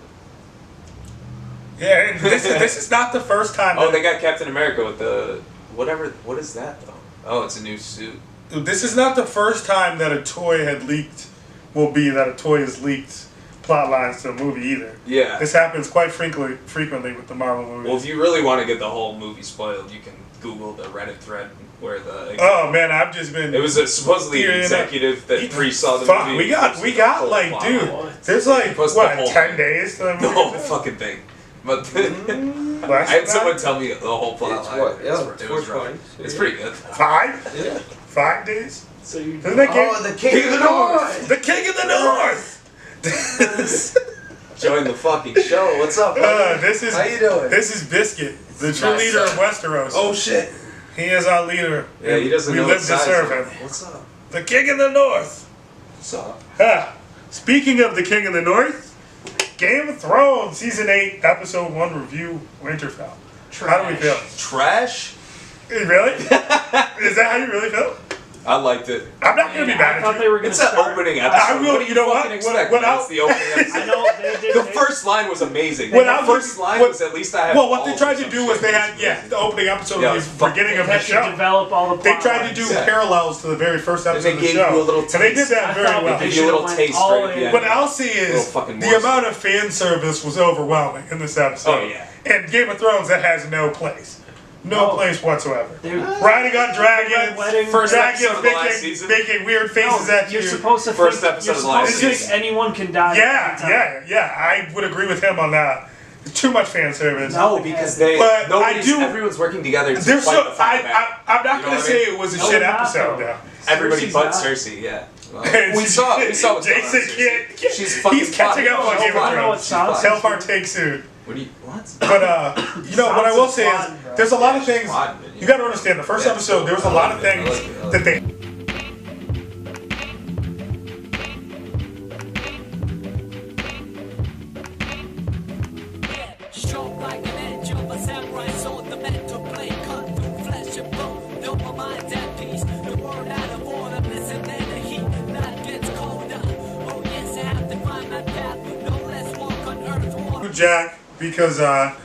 Yeah, and this is not the first time. Oh, they got Captain America with the whatever. What is that though? Oh, it's a new suit. This is not the first time that a toy had leaked. That a toy has leaked plot lines to a movie either. Yeah. This happens quite frequently with the Marvel movies. Well, if you really want to get the whole movie spoiled, you can Google the Reddit thread where the. Oh man, I've just been. It was supposedly an executive that pre-saw the movie. We got like, dude. There's like Plus the what whole 10 thing. days to the movie. The whole fucking thing. But Less I had than someone that? tell me the whole plot It's line. what? Yeah, It was rough. It's pretty good. 5? Yeah. 5 days? So you Isn't that game? Oh, the King of the North. The King of the North! Join the fucking show. What's up, buddy? This is How you doing? This is Biscuit, the true Nice, leader of son. Westeros. Oh shit. He is our leader. Yeah, he doesn't we know live the to size serve of him. What's up? The King of the North. What's up? Speaking of the King of the North, Game of Thrones Season 8, Episode 1 review, Winterfell. How do we feel? Trash? Really? Is that how you really feel? I liked it. I'm not going to be I mad thought at they you. were going to It's an start. opening episode. I will- What do you know what? fucking expect? When man? I- It's the opening episode. I know they did. The first line was amazing. When the I was- first line what- was at least I had. Well, what they balls tried or to some do was shit. they had, the opening episode Yeah, was it was the beginning of the They had to show. develop all the They plot tried to do lines. Yeah. parallels to the very first And episode they of the gave show. you a little And they did taste. that I very thought well. they Give you a little should've taste went all right at the in. end. What I'll see Little is fucking the morsel. amount of fan service was overwhelming in this episode. Oh, yeah. And Game of Thrones, that has no place. No No. place whatsoever. They- Riding on dragons, Wedding- First dragons episode of the last season? making weird faces No, at you. you're supposed to First think, episode you're of the last supposed to think season. anyone can die. Yeah, anytime. yeah. I would agree with him on that. Too much fan service. No, because they. But nobody's, I do- everyone's working together to There's fight so the fight back. I'm not You know gonna what I say mean? it was a No, shit we're not, episode though. though. Everybody Cersei's but not. Cersei, yeah. Well, we saw what's going on Jason with Cersei. can't. She's fucking He's catching fine. up on She's Game of fine. Thrones. She's fine. Tell take soon. What do you what? But you know what I will say is Sansa's fine, bro. there's a lot of she's things fine, man. you got to understand. The first Yeah. episode there was a lot of I like things it, I like that they. Strong like an edge of a samurai sword, the mental blade cut through flesh and bone. No, my mind's at peace. The word out of order, listen, then the heat that gets colder. Oh yes, I have to find my path. No less walk on earth, water. Jack because the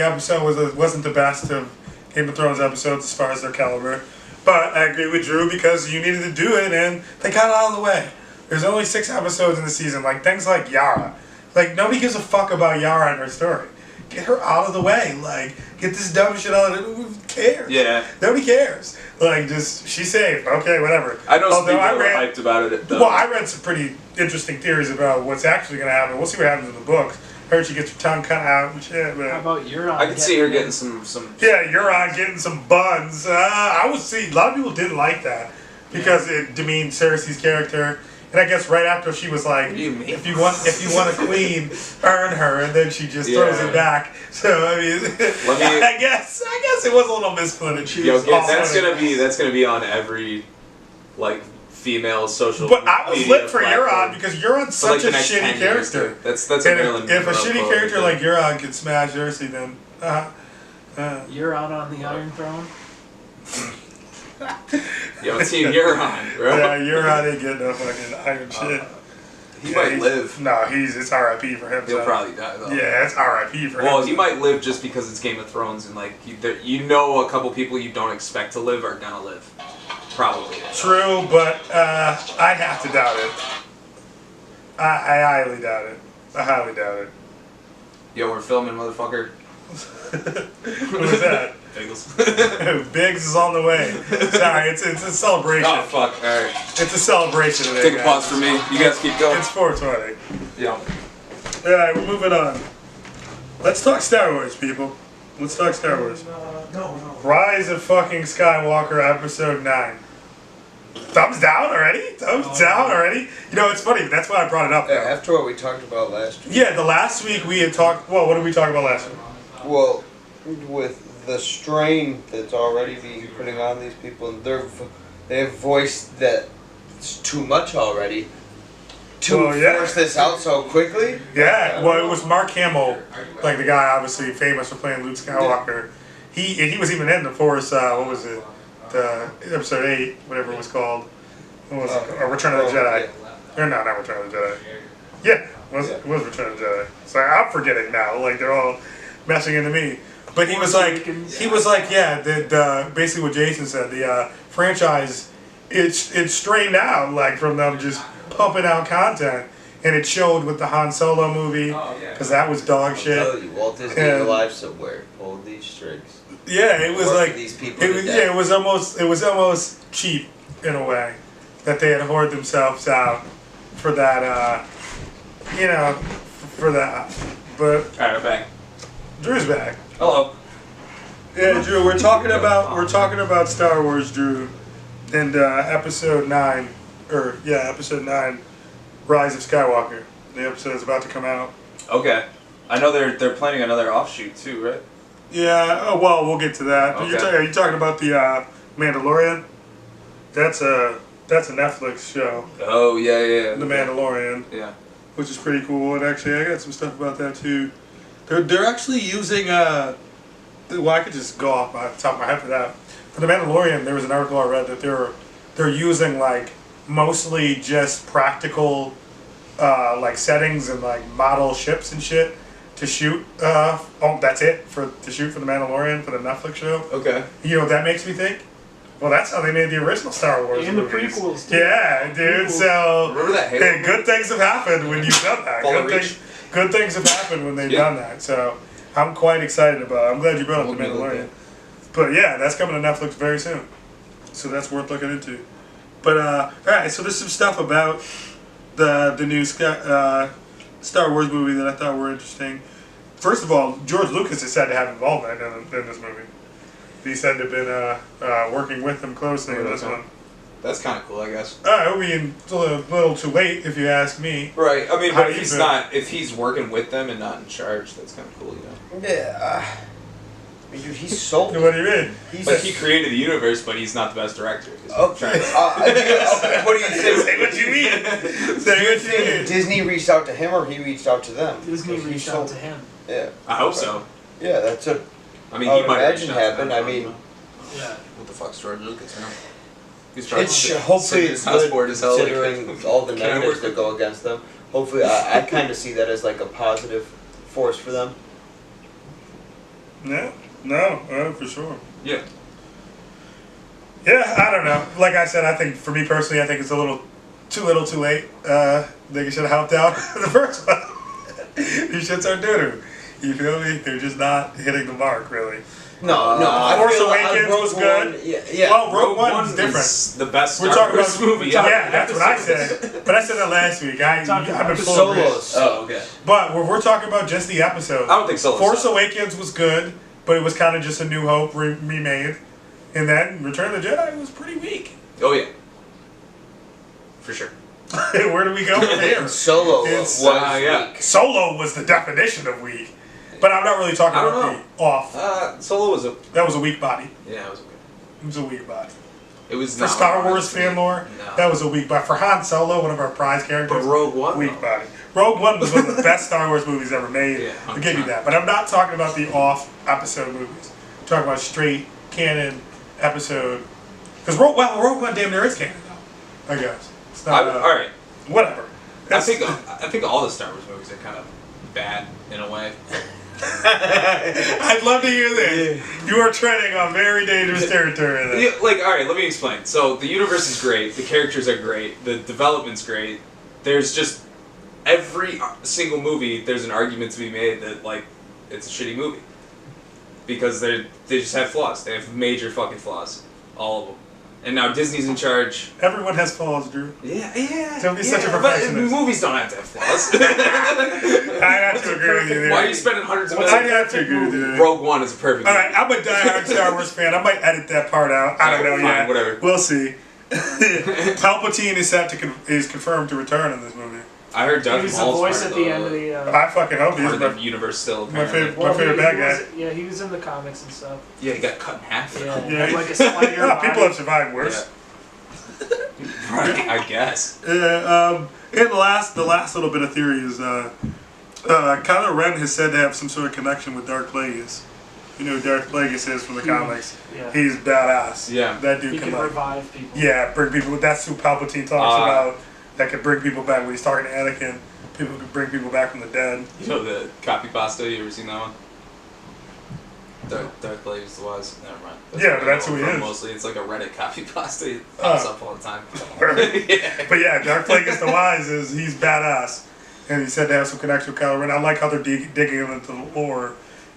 episode wasn't the best of Game of Thrones episodes as far as their caliber, but I agree with Drew because you needed to do it and they got it out of the way. There's only 6 episodes in the season, like things like Yara, like nobody gives a fuck about Yara and her story. Get her out of the way, like get this dumb shit out of it. Who cares? Yeah. Nobody cares. Like just she's safe. Okay, whatever. I know some Although people I were read- hyped about it. Though. Well, I read some pretty interesting theories about what's actually going to happen. We'll see what happens in the books. Heard she gets her tongue cut out and shit. How But about Euron? I could see her getting some. yeah, you're on getting some buns. I would see. A lot of people didn't like that because it demeaned Cersei's character. And I guess right after she was like, What do you mean? if you want a queen, earn her, and then she just throws Yeah. it back. So I mean, me- I guess it was a little misplaced. Yo, that's gonna be on every like female social. But I was media lit for platform Euron because Euron's for, like, such the a next shitty 10 years, character. dude. That's a And Marilyn if a Monroe shitty quote character right like Euron could smash Cersei, then Euron on the Iron Throne. there. Yo, Team Euron, bro. yeah, Euron ain't getting no fucking iron shit. He Yeah, might he's- live. No, it's R.I.P. for him. He'll so. probably die though. Yeah, it's R.I.P. for him. Well, he might live just because it's Game of Thrones and like you know a couple people you don't expect to live are gonna live. Probably. True, but I have to doubt it. I highly doubt it. I highly doubt it. Yo, we're filming, motherfucker. What was that? Bagels. Biggs is on the way. Sorry, it's a celebration. Oh fuck! All right. It's a celebration today. Take a guys. pause for me. You guys keep going. It's 420. Yeah. Alright, we're moving on. Let's talk Star Wars, people. Let's talk Star Wars. No. Rise of fucking Skywalker, Episode 9. Thumbs down already? Thumbs down already? You know, it's funny. That's why I brought it up. Yeah, Though. after what we talked about last week. Yeah, the last week we had talked. Well, what did we talk about last week? Well, with the strain that's already being putting on these people, and they have voiced that it's too much already. To Well, yeah. force this out so quickly. Yeah, well, it was Mark Hamill, like the guy obviously famous for playing Luke Skywalker. He was even in the Force. What was it? The Episode 8, whatever it was called. What was it? Or Return of the Jedi. Or no, not Return of the Jedi. Yeah, it was Return of the Jedi. So I'm forgetting now. Like they're all messing into me. But he was like, yeah, the basically what Jason said. The franchise, it's strained out, like from them just pumping out content, and it showed with the Han Solo movie because that was dog I'm shit. telling you, Walt Disney And- alive somewhere. Hold these strings. Yeah, it was Working like these people it to was, death. yeah, it was almost cheap in a way that they had hoarded themselves out for that, for that. But All right, bang. Drew's back. Hello. Yeah, Drew, we're talking about Star Wars, Drew, and episode 9, episode 9, Rise of Skywalker. The episode is about to come out. Okay. I know they're planning another offshoot too, right? Yeah. Oh well, we'll get to that. Okay. Are you talking about the Mandalorian? That's a Netflix show. Oh yeah. The Mandalorian. Yeah. Which is pretty cool. And actually, I got some stuff about that too. They're actually using well, I could just go off the top of my head for that. For the Mandalorian, there was an article I read that they're using like mostly just practical like settings and like model ships and shit to shoot. That's it to shoot for the Mandalorian for the Netflix show. Okay. You know what that makes me think? Well, that's how they made the original Star Wars And movies. the prequels, too. Yeah, dude. Prequels. So Remember that Halo hey, good things have happened when you've done that. Follow Reach. Good things have happened when they've done that. So I'm quite excited about it. I'm glad you brought up the We'll be Mandalorian. looking. But yeah, that's coming to Netflix very soon. So that's worth looking into. But alright, so there's some stuff about the new Star Wars movie that I thought were interesting. First of all, George Lucas is said to have involvement in this movie. He said to have been working with them closely in this one. That's kind of cool, I guess. I mean, it's a little too late if you ask me. Right. I mean, How but do you if he's working with them and not in charge, that's kind of cool, you know. Yeah. I mean, dude, he's so. What do you mean? But he created the universe, but he's not the best director. is what I'm Okay. trying to- What do you think? Say what you mean. Do you Say what you think mean. Disney reached out to him or he reached out to them? Disney Because he's reached so- out to him. Yeah. I hope so. Yeah, that's a. I mean, I he would might have imagine reached out to happen. them, I mean, Yeah. what the fuck's George Lucas now? He's trying it's to hopefully sit it's his house good board as hell, like, considering all the can I negatives work that with- go against them. Hopefully, I kind of see that as like a positive force for them. Yeah. No, for sure. Yeah. Yeah, I don't know. Like I said, I think for me personally, I think it's a little too late. They should have helped out the first one. These shits are doo-doo. You feel me? They're just not hitting the mark, really. No, I Force feel Awakens Rogue was good. One, yeah. Well, Rogue One's different. is the best We're Star talking Wars about movie. Yeah, that's what I said. But I said that last week. I've been full of Solos. Oh, okay. But we're talking about just the episode. I don't think so. Force Awakens was good, but it was kind of just a New Hope remade. And then Return of the Jedi was pretty weak. Oh yeah. For sure. Where do we go from here? Solo It's, was yeah. weak. Solo was the definition of weak. But I'm not really talking I don't about the off. Solo was a. That was a weak body. Yeah, it was okay. It was a weak body. It was For not Star one of Wars my fan lore, No. that was a weak body. For Han Solo, one of our prize characters, But Rogue One, weak though. body. Rogue One was one of the best Star Wars movies ever made. Yeah, I'll give you 100%. that. But I'm not talking about the off episode movies. I'm talking about straight canon episode. Because Rogue One damn near is canon, though. I guess. It's not. all right. Whatever. I think all the Star Wars movies are kind of bad in a way. I'd love to hear this. You are treading on very dangerous territory there. Yeah, like, all right, let me explain. So the universe is great, the characters are great, the development's great. There's just every single movie. There's an argument to be made that like it's a shitty movie because they just have flaws. They have major fucking flaws, all of them. And now Disney's in charge. Everyone has flaws, Drew. Yeah. Don't be such a But perfectionist. movies don't have to have flaws. I have to agree with you there. Why are you spending hundreds of I millions? have to agree with you there. Rogue One is a perfect. All right, I'm a diehard Star Wars fan. I might edit that part out. I don't know Fine, yet. whatever. We'll see. Palpatine is set to is confirmed to return in this movie. I heard Darth He was the Maul's voice part at of the end of the. I fucking hope he's part of the universe still. my Apparently. favorite. My favorite bad guy. Yeah, he was in the comics and stuff. Yeah, he got cut in half. Yeah, Yeah, had like a spider. yeah, people body. have survived worse. Right, I guess. And the last little bit of theory is Kylo Ren has said to have some sort of connection with Darth Plagueis. You know who Darth Plagueis is from the comics. Yeah. He's badass. Yeah. That dude He can can like, revive people. yeah, bring people. That's who Palpatine talks about. That could bring people back when he's talking to Anakin. People could bring people back from the dead. You know the copy pasta? You ever seen that one? Darth Plagueis the Wise. Never mind. Yeah, but that's who he from is. Mostly, it's like a Reddit copy pasta. It pops up all the time. Yeah. But yeah, Darth Plagueis the Wise he's badass, and he said to have some connection with Kylo Ren. I like how they're digging into the lore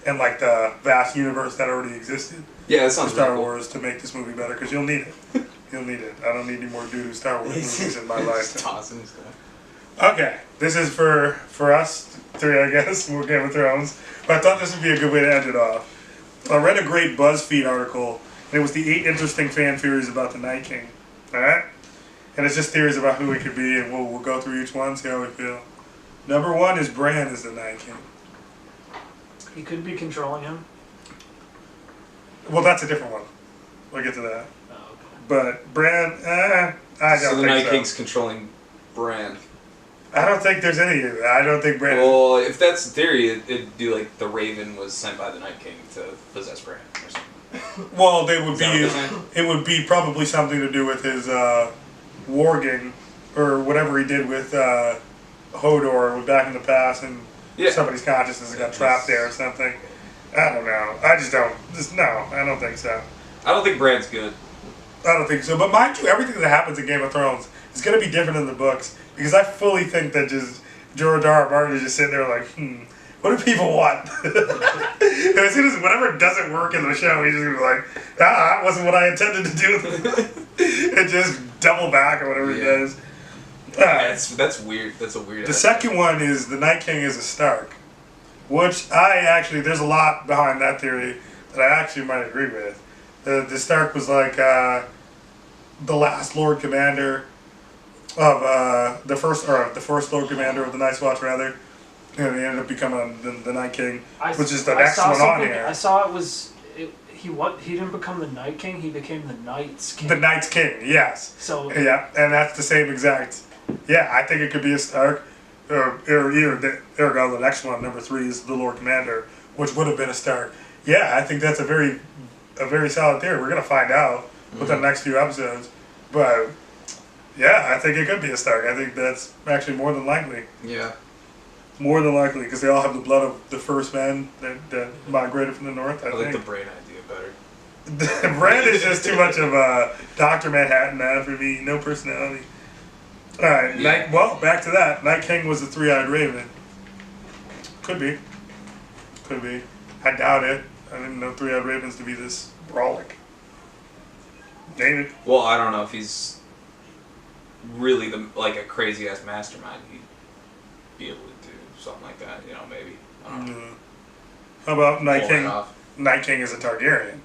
and like the vast universe that already existed Yeah, that for sounds Star really cool. Wars to make this movie better because you'll need it. You'll need it. I don't need any more doo-doo Star Wars movies in my life. Just tossing stuff. Okay, this is for us 3, I guess, more Game of Thrones. But I thought this would be a good way to end it off. I read a great BuzzFeed article, and it was the 8 interesting fan theories about the Night King. Alright? And it's just theories about who he could be, and we'll go through each one, see how we feel. Number 1 is Bran is the Night King. He could be controlling him. Well, that's a different one. We'll get to that. Oh, okay. But Bran, I don't So the think Night so. King's controlling Bran. I don't think there's any of that. I don't think Bran... Well, if that's the theory, it'd be like the Raven was sent by the Night King to possess Bran or something. Well, they would Is that what be... they're saying? It would be probably something to do with his warging, or whatever he did with Hodor back in the past, and Yeah. somebody's consciousness got trapped there or something. I don't know. I just don't... I don't think so. I don't think Bran's good. I don't think so. But mind you, everything that happens in Game of Thrones is going to be different in the books. Because I fully think that just George R. R. Martin is just sitting there like, what do people want? And as soon as whatever doesn't work in the show, he's just going to be like, that wasn't what I intended to do. And just double back or whatever he does. That's weird. That's a weird The second one is the Night King is a Stark. Which there's a lot behind that theory that I actually might agree with. The Stark was like the last Lord Commander of the first Lord Commader of the Night's Watch, rather, and he ended up becoming the Night King, which is the next one on here. I saw he didn't become the Night King. He became the Night's King. The Night's King, yes. So yeah, and that's the same exact. Yeah, I think it could be a Stark, or ergo the next one, number 3 is the Lord Commander, which would have been a Stark. Yeah, I think that's a very solid theory. We're gonna find out with the next few episodes, but. Yeah, I think it could be a Stark. I think that's actually more than likely. Yeah. More than likely, because they all have the blood of the first men that migrated from the north, I like think. the Bran idea better. Bran is just too much of a Dr. Manhattan man for me. No personality. Alright, Yeah. back to that. Night King was the 3-eyed raven. Could be. Could be. I doubt it. I didn't know 3-eyed ravens to be this brawlic. David? Well, I don't know if he's really a crazy ass mastermind. He'd be able to do something like that. Maybe. I don't know. How about Night Pull it King? off. Night King is a Targaryen.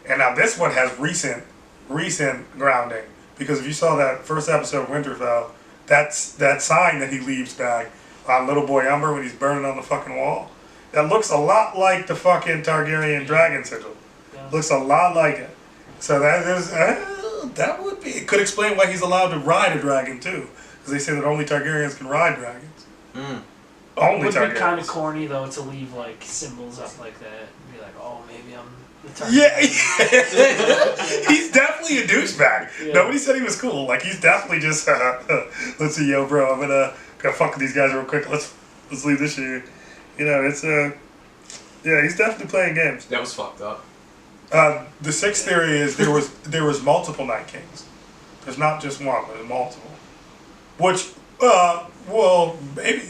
And now this one has recent grounding. Because if you saw that first episode of Winterfell, that's that sign that he leaves back on Little Boy Umber when he's burning on the fucking wall. That looks a lot like the fucking Targaryen dragon sigil. Yeah. Looks a lot like it. So that would be... It could explain why he's allowed to ride a dragon, too. Because they say that only Targaryens can ride dragons. Only it would be kind Targaryens. of corny though to leave like symbols up like that and be like, oh, maybe I'm the Targaryen. Yeah, he's definitely a douchebag. Yeah. Nobody said he was cool. Like, he's definitely just, let's see, yo, bro, I'm gonna fuck with these guys real quick. Let's leave this shit. It's yeah, he's definitely playing games. That was fucked up. The sixth theory is there was multiple Night Kings. There's not just one, there's multiple. Which, well, maybe,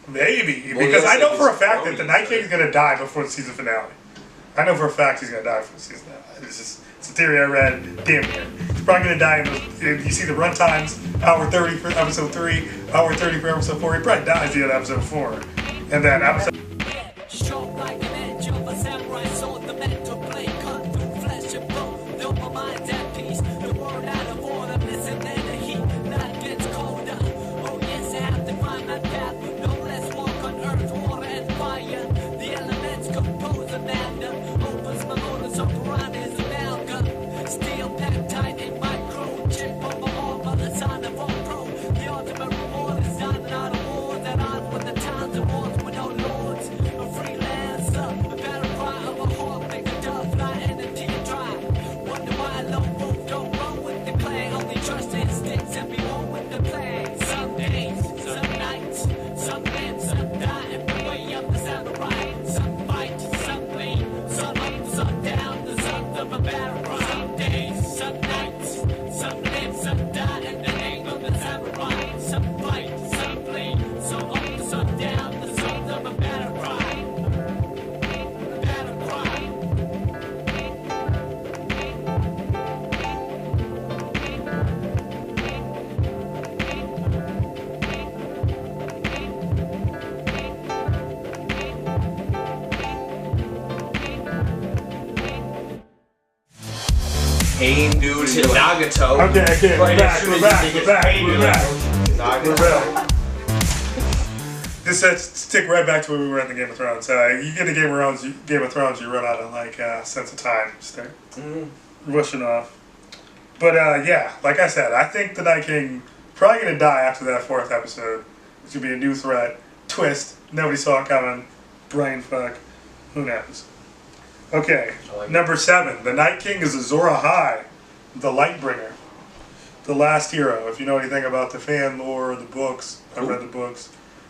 Well, because yes, I know it for a is fact that the Crowley, Night so- King's gonna die before the season finale. I know for a fact he's gonna die before the season finale. It's a theory I read. Damn near. He's probably gonna die. You see the run times: hour 30 for episode 3, hour 30 for episode 4. He probably dies at the end of episode 4, and then episode. Sharp like an edge of a samurai sword, the mental blade cut through flesh and bone. Though my mind's at peace, the word out of order, missing in the heat, night gets colder. Oh yes, I have to find my path, no less walk on earth, water and fire. The elements compose a magnum, opens my motor, so piranha is amalgam. Steel packed tight in my crew, chip on my arm by the sign of all pro. The ultimate reward is done, not a war that on with the times and wars with no lords. pain due to You're like- Nagato. Okay, Right we're as soon back, as he we're gets back. pain, you're like, We're Nagato. back. This stick right back to where we were in the Game of Thrones. You get to Game of Thrones, you run out of like sense of time. Stick rushing off. But yeah, like I said, I think the Night King probably gonna die after that 4th episode. It's gonna be a new threat, twist. Nobody saw it coming. Brain fuck. Who knows? Okay, number 7. The Night King is Azor Ahai, the Lightbringer, the last hero. If you know anything about the fan lore, the books, I've read the books.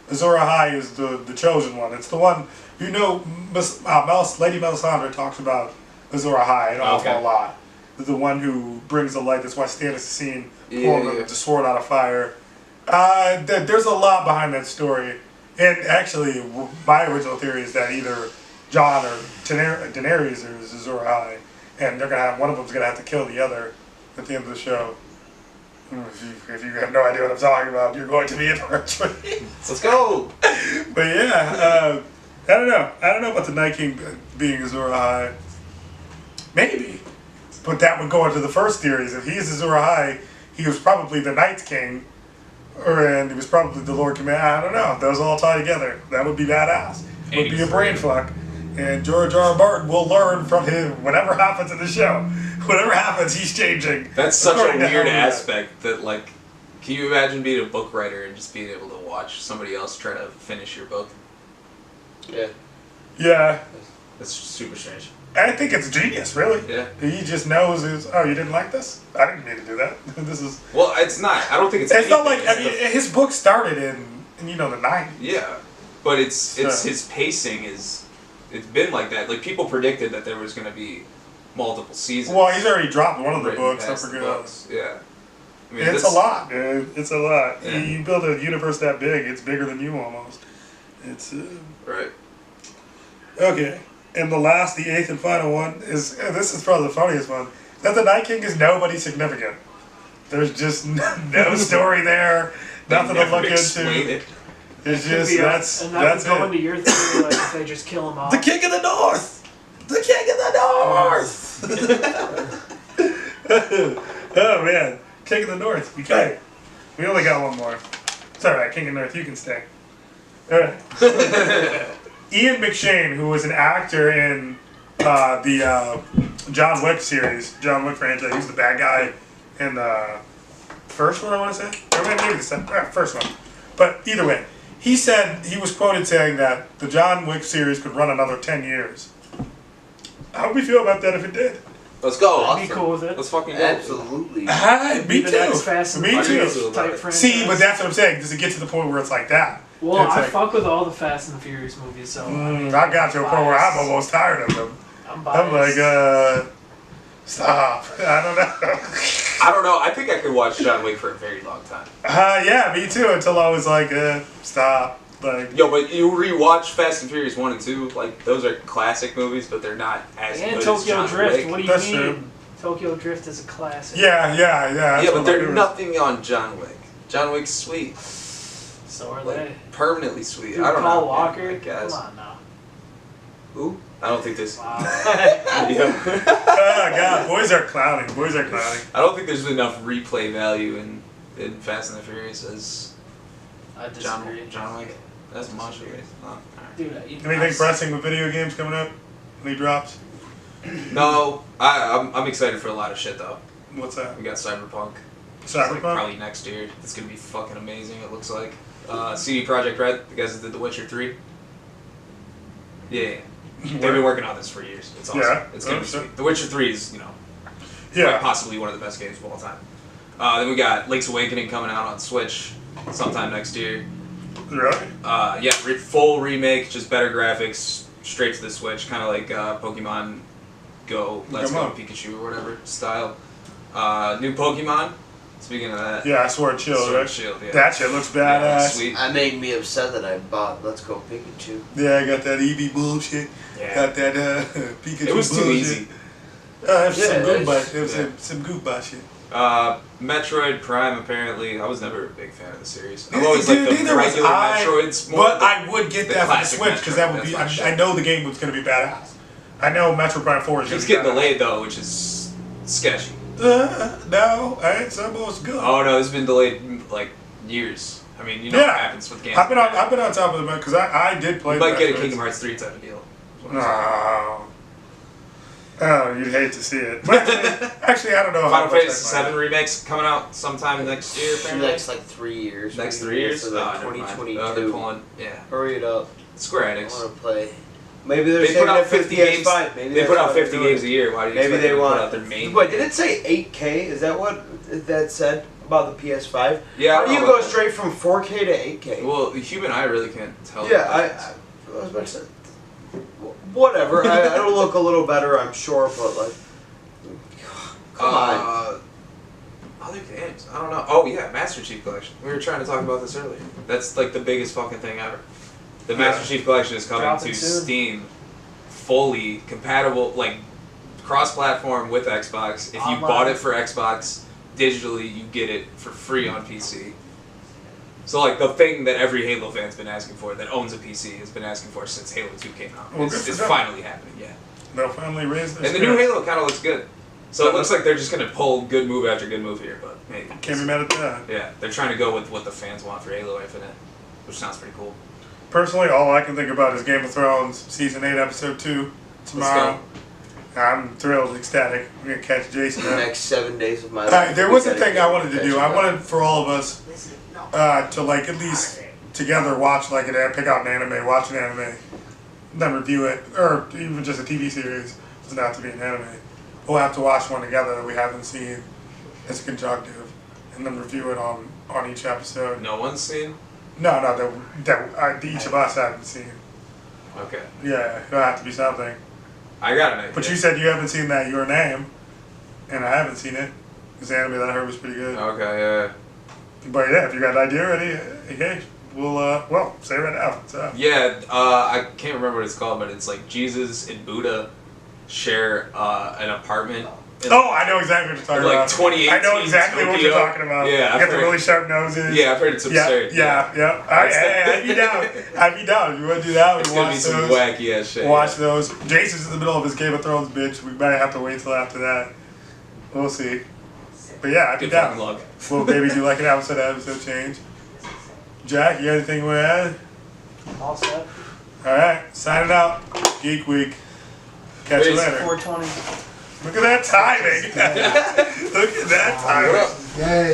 Azor Ahai is the chosen one. It's the one, you know, Lady Melisandre talks about Azor Ahai an awful lot. The one who brings the light. That's why Stannis is seen pulling the sword out of fire. There's a lot behind that story. And actually, my original theory is that either Jon or Daenerys or Azor Ahai, and they're gonna have one of them's gonna have to kill the other at the end of the show. If you have no idea what I'm talking about, you're going to be in for a treat. Let's go. But yeah, I don't know. I don't know about the Night King being Azor Ahai. Maybe, but that would go into the first theories. If he's Azor Ahai, he was probably the Night King, and he was probably the Lord Commander. I don't know. Those all tie together. That would be badass. It would be a brain fuck. And George R. R. Martin will learn from him whatever happens in the show. Whatever happens, he's changing. That's such a according to weird how we aspect that, like, can you imagine being a book writer and just being able to watch somebody else try to finish your book? Yeah. Yeah. That's super strange. I think it's genius, really. Yeah. He just knows, you didn't like this? I didn't mean to do that. This is... Well, it's not. I don't think it's. It's not like, anything. his book started in the 90s. Yeah, but it's his pacing is. It's been like that. Like, people predicted that there was going to be multiple seasons. Well, he's already dropped one of the written books. I past the forget. books. Yeah. I mean, It's a lot, dude. It's a lot. Yeah. You build a universe that big, it's bigger than you almost. It's Right. okay. And the 8th and final one is, this is probably the funniest one, that the Night King is nobody significant. There's just no story there, nothing to look Explain into. it. It's just, that's and that would go it. into your theory, like if they just kill him off. The King of the North! The King of the North! Oh man, King of the North. Okay. We only got one more. It's alright, King of the North, you can stay. Alright. Ian McShane, who was an actor in the John Wick series, John Wick franchise, he was the bad guy in the first one, I want to say. Or maybe the first one. But either way, he said, he was quoted saying that the John Wick series could run another 10 years. How would we feel about that if it did? Let's go. I'd be cool with it. Let's fucking go. Absolutely. Me Be the too. next Fast and Me Furious too. type See, franchise. See, but that's what I'm saying. Does it get to the point where it's like that? Well, It's I like, fuck with all the Fast and the Furious movies, so I got to a point where I'm almost tired of them. I'm biased. I'm like, stop. I don't know. I don't know. I think I could watch John Wick for a very long time. Yeah, me too. Until I was like, stop. Like, Yo, but you rewatch Fast and Furious 1 and 2, like, those are classic movies, but they're not as And good as Tokyo John Drift. Wick. What do you That's mean? true. Tokyo Drift is a classic. yeah. Yeah, That's but what they're I'm doing. nothing on John Wick. John Wick's sweet. So are Like, they. permanently sweet. Dude, I don't Paul know. Walker. I guess. Come on now. Who? I don't think there's. Wow. Yeah. Oh, God. Boys are clowning. Boys are clowning. I don't think there's enough replay value in Fast and the Furious as I disagree. John Wick. That's much of it. Oh, alright. Dude, Anything pressing with video games coming up? Any drops? No, I'm excited for a lot of shit though. What's that? We got Cyberpunk. It's like Cyberpunk? probably next year. It's gonna be fucking amazing. It looks like. CD Projekt Red, the guys that did The Witcher 3. Yeah, they've been working on this for years. It's awesome. Yeah. It's gonna be sure. sweet. The Witcher 3 is, quite Yeah. possibly one of the best games of all time. Then we got Link's Awakening coming out on Switch sometime next year. Really? Full remake, just better graphics, straight to the Switch, kind of like Pokemon Go, Let's Go Pikachu or whatever style. New Pokemon. Speaking of that, Yeah, Sword Shield, Sword right? Shield, yeah. That shit looks Yeah, badass. sweet. That made me upset that I bought Let's Go Pikachu. Yeah, I got that Eevee bullshit. Yeah. Got that Pikachu It was bullshit. too easy. It was some Yeah, Goomba. It was yeah. some Goomba shit. Metroid Prime, apparently, I was never a big fan of the series. I've always Dude, liked the neither was regular I, Metroids more. But I would get the that for the classic Switch because that Metroid, would be. that's my I shit. know the game was going to be badass. I know Metroid Prime 4 is going It's to be getting badass. delayed though, which is sketchy. No, it's almost good. Oh no, it's been delayed like years. I mean, you know what happens with games. I've been on top of it because I did play. You might get a Kingdom Hearts 3 type of deal. No. Oh, you'd hate to see it. But actually, I don't know. Final Fantasy 7 remakes coming out sometime next year. Next like 3 years. Next 3 years? So like 2022. They're pulling, Hurry it up. Square I Enix. want to play. Maybe they're They saving put out it for 50 games. PS5. Maybe They put out that's why 50 they're doing games a year. Why do you Maybe expect they them to want. put out their main? Wait, did it say 8K? Is that what that said about the PS5? Yeah. How do you go straight from 4K to 8K? Well, the human eye really can't tell. Yeah, I was about to say. Whatever. It'll look a little better, I'm sure, but like, come on. Other games. I don't know. Oh yeah, Master Chief Collection. We were trying to talk about this earlier. That's like the biggest fucking thing ever. The Master Chief Collection is coming Dropping to soon. Steam, fully compatible, like cross-platform with Xbox. If you Online. bought it for Xbox digitally, you get it for free on PC. So like the thing that every Halo fan's been asking for, that owns a PC, has been asking for since Halo 2 came out. Well, It's finally happening. Yeah. They'll finally raise their And the new Halo kind of looks good. So it looks like they're just gonna pull good move after good move here, but hey, Can't be mad at that. yeah, they're trying to go with what the fans want for Halo Infinite, which sounds pretty cool. Personally, all I can think about is Game of Thrones Season 8, Episode 2 tomorrow. I'm thrilled, ecstatic. We're going to catch Jason The up. next 7 days of my life. There was a thing I wanted to do. I wanted for all of us to like at least together watch like pick out an anime, watch an anime, then review it, or even just a TV series. It doesn't have to be an anime. We'll have to watch one together that we haven't seen as a conjunctive, and then review it on each episode. No one's seen? No, that each of us haven't seen. Okay. Yeah, it'll have to be something. I got an idea. But you said you haven't seen that Your Name, and I haven't seen it. This anime that I heard was pretty good. Okay, yeah. But yeah, if you got an idea already, hey, we'll say it right now. What's up? Yeah, I can't remember what it's called, but it's like Jesus and Buddha share an apartment. Oh, I know exactly what you're talking like about. 2018 I know exactly what you're Tokyo. talking about. Yeah, you got the really sharp noses. Yeah, I've heard it's absurd. Yeah. I'd be down. I'd be down. If you want to do that, It's we gonna watch be some those. wacky ass shit. Watch those. Jason's in the middle of his Game of Thrones bitch. We might have to wait till after that. We'll see. But yeah, I'd be Good down. fucking luck. We'll maybe do like an episode change. Jack, you got anything you want to add? All set. Alright, signing out. Geek Week. Catch you later. 420. Look at that timing. Look at that timing. Yeah.